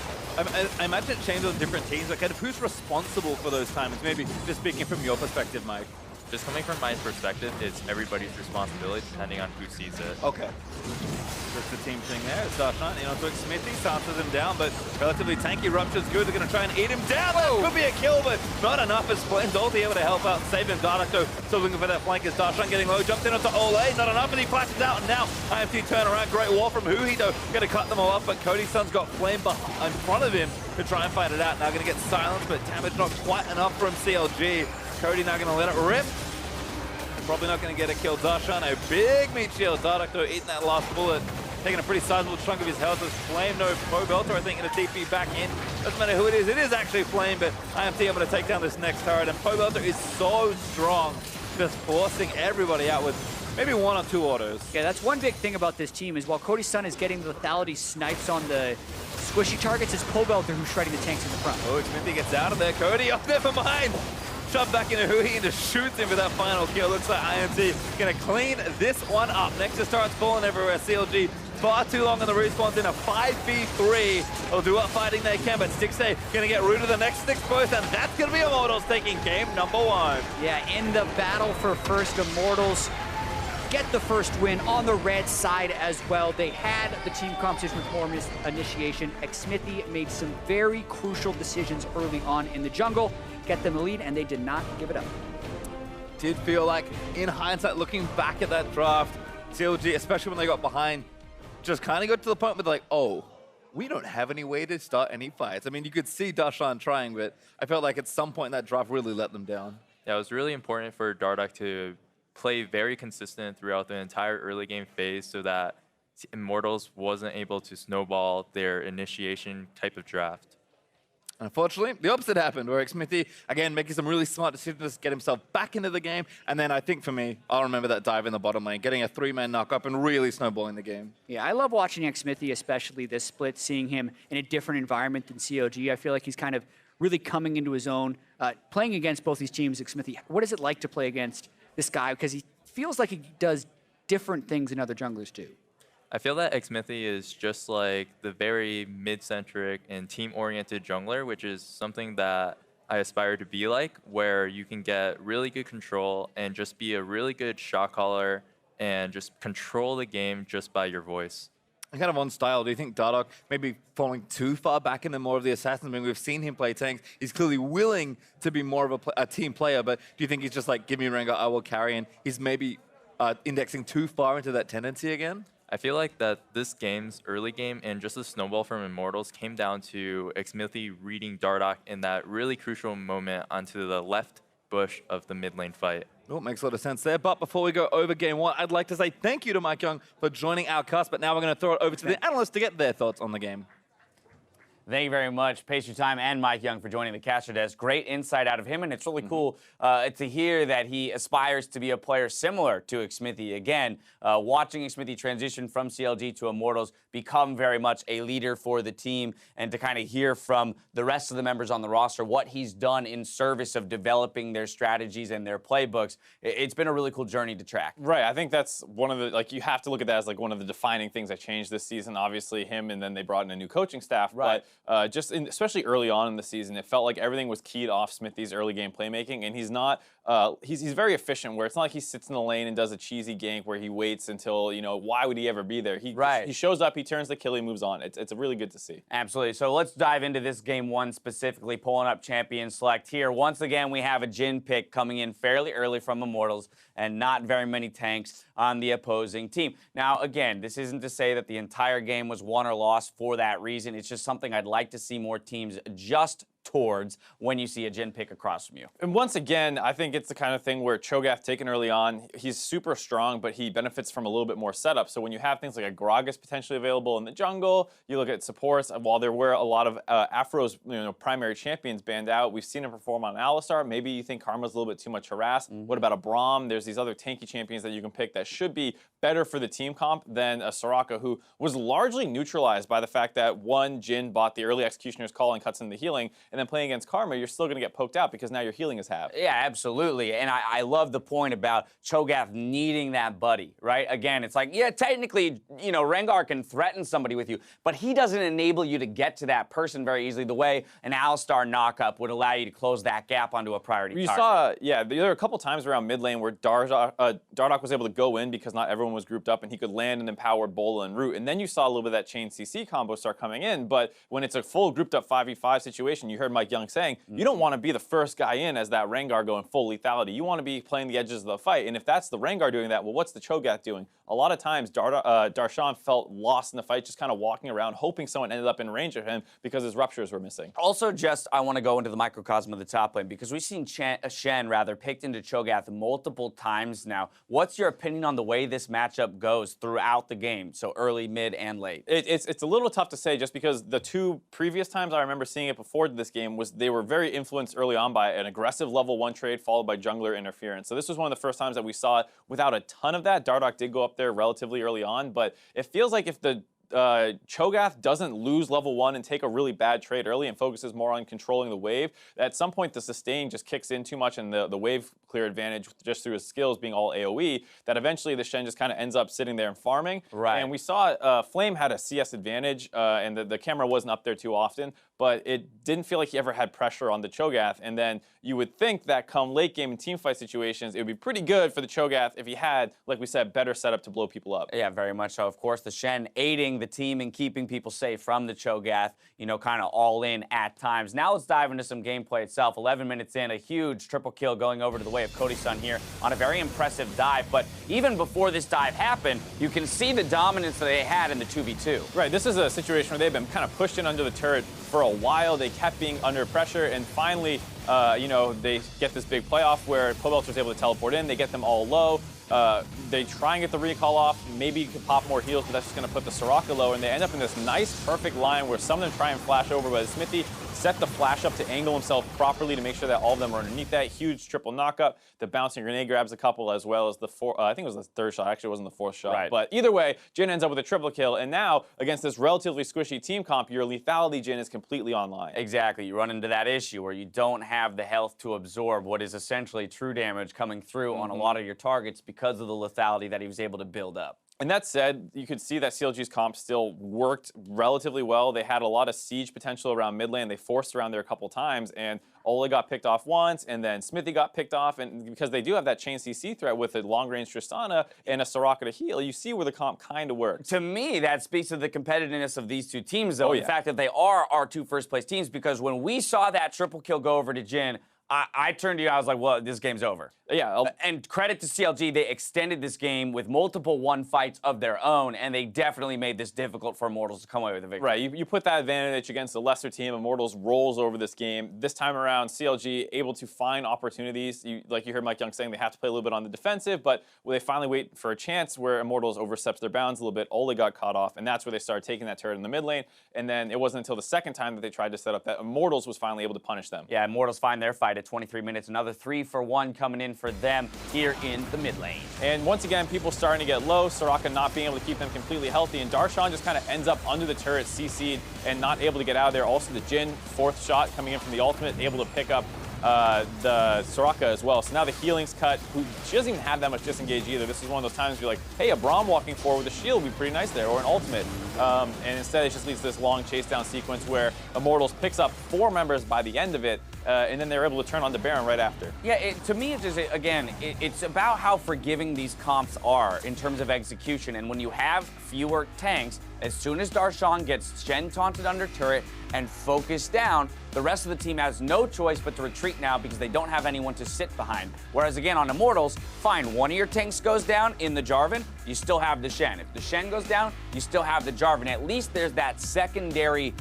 I imagine it changes on different teams, but kind of who's responsible for those timings? Maybe just speaking from your perspective, Mike. Just coming from my perspective, it's everybody's responsibility depending on who sees it. Okay. That's the team thing there. It's Darshan, you know, to Xmithie, silences him down, but relatively tanky. Rupture's good. They're going to try and eat him down. That could be a kill, but not enough as Flame's ulti able to help out and save him. Dardoch, though, still looking for that flank as Darshan getting low. Jumps in onto Olleh. Not enough, and he flashes out. And now IMT turn around. Great wall from Huhi, though. Going to cut them all up, but Cody Sun's got Flame in front of him to try and fight it out. Now going to get silenced, but damage not quite enough from CLG. Cody now going to let it rip. Probably not going to get a kill. Darshan, a big meat shield. Dardoch, though, eating that last bullet. Taking a pretty sizable chunk of his health as Flame. No, Pobelter, I think, going to TP back in. Doesn't matter who it is. It is actually Flame, but IMT able to take down this next turret. And Pobelter is so strong, just forcing everybody out with maybe 1 or 2 autos. Yeah, that's one big thing about this team is while Cody Sun is getting the lethality snipes on the squishy targets, it's Pobelter who's shredding the tanks in the front. Oh, Xmithie gets out of there. Cody, oh, never mind. Shoved back into Huhi and just shoots him for that final kill. Looks like IMT going to clean this one up. Nexus turrets falling everywhere. CLG far too long on the respawns in a 5v3. They'll do what fighting they can, but Stixxay going to get rid of the Nexus exposed, and that's going to be Immortals taking game number 1. Yeah, in the battle for first, Immortals get the first win on the red side as well. They had the team competition with more initiation. Xmithie made some very crucial decisions early on in the jungle, get them the lead, and they did not give it up. Did feel like, in hindsight, looking back at that draft, CLG, especially when they got behind, just kind of got to the point where they're like, oh, we don't have any way to start any fights. I mean, you could see Darshan trying, but I felt like at some point that draft really let them down. Yeah, it was really important for Dardoch to play very consistent throughout the entire early game phase so that Immortals wasn't able to snowball their initiation type of draft. Unfortunately, the opposite happened, where Xmithie, again, making some really smart decisions to get himself back into the game. And then I think for me, I'll remember that dive in the bottom lane, getting a 3-man knock-up and really snowballing the game. Yeah, I love watching Xmithie, especially this split, seeing him in a different environment than CLG. I feel like he's kind of really coming into his own, playing against both these teams. Xmithie, what is it like to play against this guy? Because he feels like he does different things than other junglers do. I feel that Xmithie is just like the very mid-centric and team-oriented jungler, which is something that I aspire to be like, where you can get really good control and just be a really good shot caller and just control the game just by your voice. And kind of on style, do you think Dardoch maybe falling too far back into more of the assassins? I mean, we've seen him play tanks. He's clearly willing to be more of a team player, but do you think he's just like, give me rengar, I will carry, and he's maybe indexing too far into that tendency again? I feel like that this game's early game and just the snowball from Immortals came down to Xmithie reading Dardoch in that really crucial moment onto the left bush of the mid lane fight. Oh, it makes a lot of sense there. But before we go over game one, I'd like to say thank you to MikeYeung for joining our cast. But now we're going to throw it over to the analysts to get their thoughts on the game. Thank you very much, PastryTime and MikeYeung, for joining the caster desk. Great insight out of him, and it's really cool to hear that he aspires to be a player similar to Xmithie. Again, watching Xmithie transition from CLG to Immortals, become very much a leader for the team, and to kind of hear from the rest of the members on the roster what he's done in service of developing their strategies and their playbooks. It's been a really cool journey to track. Right, I think that's one of the, like, you have to look at that as like one of the defining things that changed this season. Obviously him, and then they brought in a new coaching staff. Right. But especially early on in the season, it felt like everything was keyed off Xmithie's early game playmaking, and he's not, he's very efficient, where it's not like he sits in the lane and does a cheesy gank where he waits until, you know, why would he ever be there? He shows up, he turns the kill, he moves on. It's really good to see. Absolutely. So let's dive into this game one specifically, pulling up champion select here. Once again, we have a Jhin pick coming in fairly early from Immortals, and not very many tanks on the opposing team. Now, again, this isn't to say that the entire game was won or lost for that reason. It's just something I'd like to see more teams adjust towards when you see a Jhin pick across from you. And once again, I think it's the kind of thing where Cho'Gath taken early on, he's super strong, but he benefits from a little bit more setup. So when you have things like a Gragas potentially available in the jungle, you look at supports, while there were a lot of Aphro's primary champions banned out, we've seen him perform on Alistar. Maybe you think Karma's a little bit too much harassed. What about a Braum? There's these other tanky champions that you can pick that should be better for the team comp than a Soraka, who was largely neutralized by the fact that one, Jhin bought the early Executioner's Call and cuts in the healing, and then playing against Karma, you're still going to get poked out because now your healing is halved. Yeah, absolutely. And I love the point about Cho'Gath needing that buddy, right? Again, it's like, yeah, technically, you know, Rengar can threaten somebody with you, but he doesn't enable you to get to that person very easily the way an Alistar knockup would allow you to close that gap onto a priority target. You saw, yeah, there were a couple times around mid lane where Dardoch was able to go in because not everyone was grouped up, and he could land an empowered Bola and Root. And then you saw a little bit of that chain CC combo start coming in, but when it's a full grouped up 5v5 situation, you heard MikeYeung saying, you don't want to be the first guy in as that Rengar going full lethality. You want to be playing the edges of the fight, and if that's the Rengar doing that, well, what's the Cho'Gath doing? A lot of times, Darshan felt lost in the fight, just kind of walking around, hoping someone ended up in range of him because his ruptures were missing. Also, just I want to go into the microcosm of the top lane, because we've seen Shen picked into Cho'Gath multiple times now. What's your opinion on the way this matchup goes throughout the game, so early, mid, and late? It's a little tough to say, just because the two previous times I remember seeing it before this game was they were very influenced early on by an aggressive level 1 trade followed by jungler interference. So this was one of the first times that we saw it without a ton of that. Dardoch did go up there relatively early on, but it feels like if the Cho'Gath doesn't lose level 1 and take a really bad trade early and focuses more on controlling the wave, at some point the sustain just kicks in too much, and the wave clear advantage just through his skills being all AoE, that eventually the Shen just kind of ends up sitting there and farming. Right. And we saw Flame had a CS advantage, and the camera wasn't up there too often, but it didn't feel like he ever had pressure on the Cho'Gath. And then you would think that come late game and team fight situations, it would be pretty good for the Cho'Gath if he had, like we said, better setup to blow people up. Yeah, very much so. Of course, the Shen aiding the team and keeping people safe from the Cho'Gath, you know, kind of all in at times. Now let's dive into some gameplay itself. 11 minutes in, a huge triple kill going over to the way of Cody Sun here on a very impressive dive. But even before this dive happened, you can see the dominance that they had in the 2v2. Right, this is a situation where they've been kind of pushed in under the turret for a while. They kept being under pressure, and finally, you know, they get this big playoff where Pobelter is able to teleport in. They get them all low. They try and get the recall off. Maybe you can pop more heals, but that's just going to put the Soraka low, and they end up in this nice, perfect line where some of them try and flash over, but Xmithie set the flash up to angle himself properly to make sure that all of them are underneath that. Huge triple knockup. The bouncing grenade grabs a couple, as well as the I think it was the third shot. Actually, it wasn't the fourth shot. Right. But either way, Jhin ends up with a triple kill, and now, against this relatively squishy team comp, your lethality Jhin is completely online. Exactly. You run into that issue where you don't have the health to absorb what is essentially true damage coming through on a lot of your targets because of the lethality that he was able to build up. And that said, you could see that CLG's comp still worked relatively well. They had a lot of siege potential around mid lane. They forced around there a couple times, and Olleh got picked off once, and then Xmithie got picked off. And because they do have that chain CC threat with a long-range Tristana and a Soraka to heal, you see where the comp kind of works. To me, that speaks to the competitiveness of these two teams, though. Oh, yeah. The fact that they are our two first-place teams, because when we saw that triple kill go over to Jhin, I turned to you, I was like, well, this game's over. Yeah. And credit to CLG, they extended this game with multiple one fights of their own, and they definitely made this difficult for Immortals to come away with a victory. Right, you put that advantage against a lesser team. Immortals rolls over this game. This time around, CLG able to find opportunities. Like you heard MikeYeung saying, they have to play a little bit on the defensive, but when they finally wait for a chance where Immortals oversteps their bounds a little bit, Olleh got caught off, and that's where they started taking that turret in the mid lane. And then it wasn't until the second time that they tried to set up that Immortals was finally able to punish them. Yeah, Immortals find their fight at 23 minutes. Another 3-for-1 coming in for them here in the mid lane. And once again, people starting to get low, Soraka not being able to keep them completely healthy, and Darshan just kind of ends up under the turret, CC'd, and not able to get out of there. Also, the Jhin, fourth shot coming in from the ultimate, able to pick up the Soraka as well. So now the healing's cut. She doesn't even have that much disengage either. This is one of those times where you're like, hey, a Braum walking forward with a shield would be pretty nice there, or an ultimate. And instead, it just leads to this long chase down sequence where Immortals picks up 4 members by the end of it, and then they're able to turn on the Baron right after. Yeah, to me, it's just, again, it's about how forgiving these comps are in terms of execution. And when you have fewer tanks, as soon as Darshan gets Shen taunted under turret and focused down, the rest of the team has no choice but to retreat now because they don't have anyone to sit behind. Whereas again, on Immortals, fine, one of your tanks goes down in the Jarvan, you still have the Shen. If the Shen goes down, you still have the Jarvan. At least there's that secondary,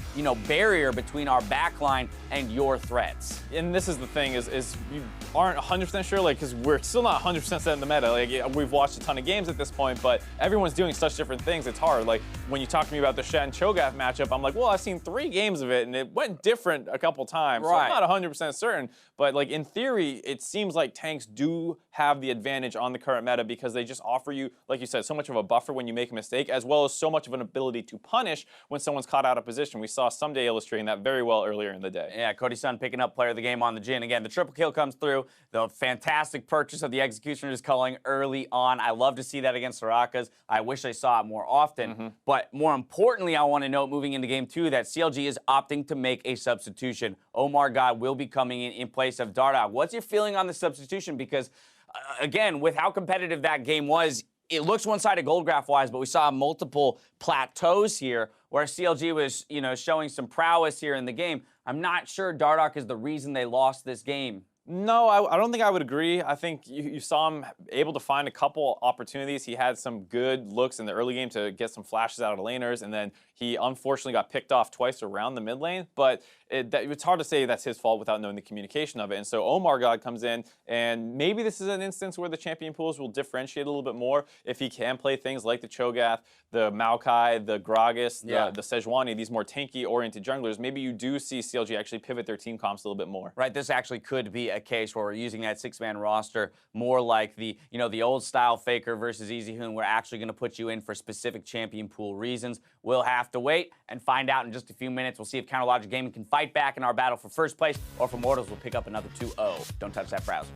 barrier between our backline and your threats. And this is the thing, is you aren't 100% sure, because we're still not 100% set in the meta. We've watched a ton of games at this point, but everyone's doing such different things, it's hard. When you talk to me about the Shen Cho'Gath matchup, I'm like, well, I've seen 3 games of it, and it went different a couple times. Right. So I'm not 100% certain, but in theory, it seems like tanks do have the advantage on the current meta because they just offer you, like you said, so much of a buffer when you make a mistake, as well as so much of an ability to punish when someone's caught out of position. We saw Someday illustrating that very well earlier in the day. Yeah, Cody Sun picking up player of the game on the Jhin. Again, the triple kill comes through. The fantastic purchase of the Executioner's culling early on. I love to see that against Soraka's. I wish I saw it more often. But more importantly, I want to note moving into game 2 that CLG is opting to make a substitution. Omar God will be coming in place of Dardoch. What's your feeling on the substitution? Because, again, with how competitive that game was, it looks one-sided gold graph-wise, but we saw multiple plateaus here where CLG was, showing some prowess here in the game. I'm not sure Dardoch is the reason they lost this game. No, I don't think I would agree. I think you saw him able to find a couple opportunities. He had some good looks in the early game to get some flashes out of the laners, and then he unfortunately got picked off twice around the mid lane. But it's hard to say that's his fault without knowing the communication of it. And so Omar God comes in, and maybe this is an instance where the champion pools will differentiate a little bit more if he can play things like the Cho'Gath, the Maokai, the Gragas, the Sejuani, these more tanky-oriented junglers. Maybe you do see CLG actually pivot their team comps a little bit more. Right, this actually could be a case where we're using that 6-man roster more like the old style Faker versus Easy Hoon. We're actually going to put you in for specific champion pool reasons. We'll have to wait and find out in just a few minutes. We'll see if Counterlogic Gaming can fight back in our battle for first place, or if Immortals will pick up another 2-0. Don't touch that browser.